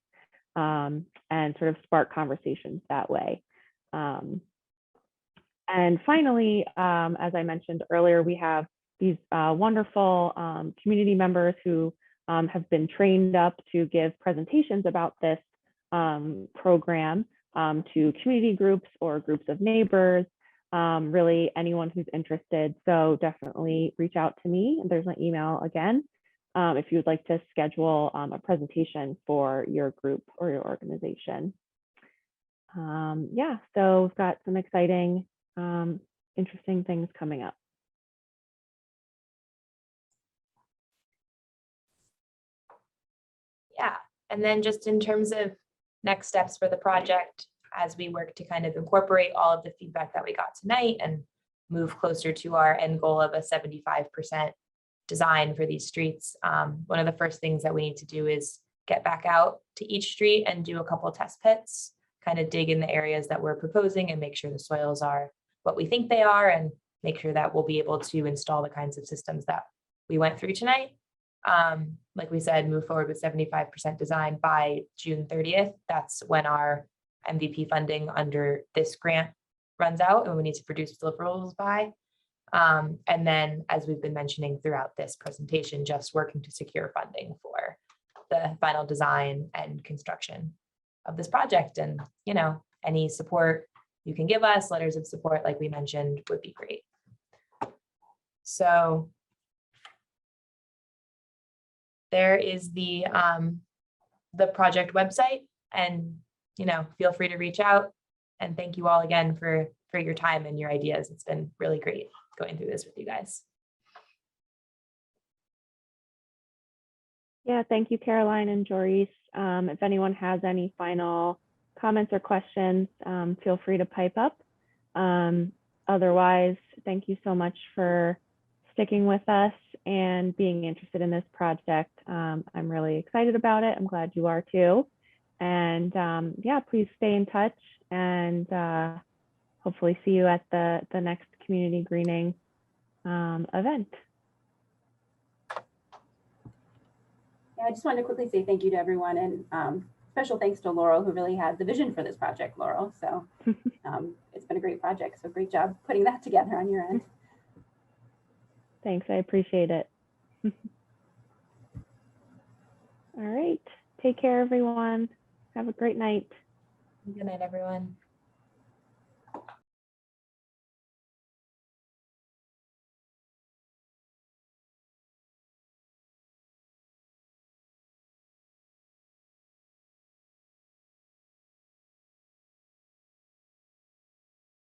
and sort of spark conversations that way. And finally, as I mentioned earlier, we have these wonderful community members who have been trained up to give presentations about this program to community groups or groups of neighbors, really anyone who's interested. So definitely reach out to me. There's my email again, if you would like to schedule a presentation for your group or your organization. Yeah, so we've got some exciting, interesting things coming up. Yeah, and then just in terms of next steps for the project, as we work to kind of incorporate all of the feedback that we got tonight and move closer to our end goal of a 75% design for these streets, one of the first things that we need to do is get back out to each street and do a couple of test pits, kind of dig in the areas that we're proposing and make sure the soils are what we think they are, and make sure that we'll be able to install the kinds of systems that we went through tonight. Like we said, move forward with 75% design by June 30th. That's when our MVP funding under this grant runs out and we need to produce deliverables by. And then, as we've been mentioning throughout this presentation, just working to secure funding for the final design and construction of this project. And, you know, any support you can give us, letters of support, like we mentioned, would be great. So there is the project website, and, you know, feel free to reach out. And thank you all again for for your time and your ideas. It's been really great going through this with you guys. Yeah, thank you, Caroline and Joris. If anyone has any final comments or questions, feel free to pipe up. Otherwise, thank you so much for sticking with us and being interested in this project. I'm really excited about it. I'm glad you are too. And yeah, please stay in touch and hopefully see you at the next community greening event. Yeah, I just wanted to quickly say thank you to everyone, and special thanks to Laurel, who really had the vision for this project, Laurel. So it's been a great project. So great job putting that together on your end. Thanks, I appreciate it. All right, take care, everyone. Have a great night. Good night, everyone.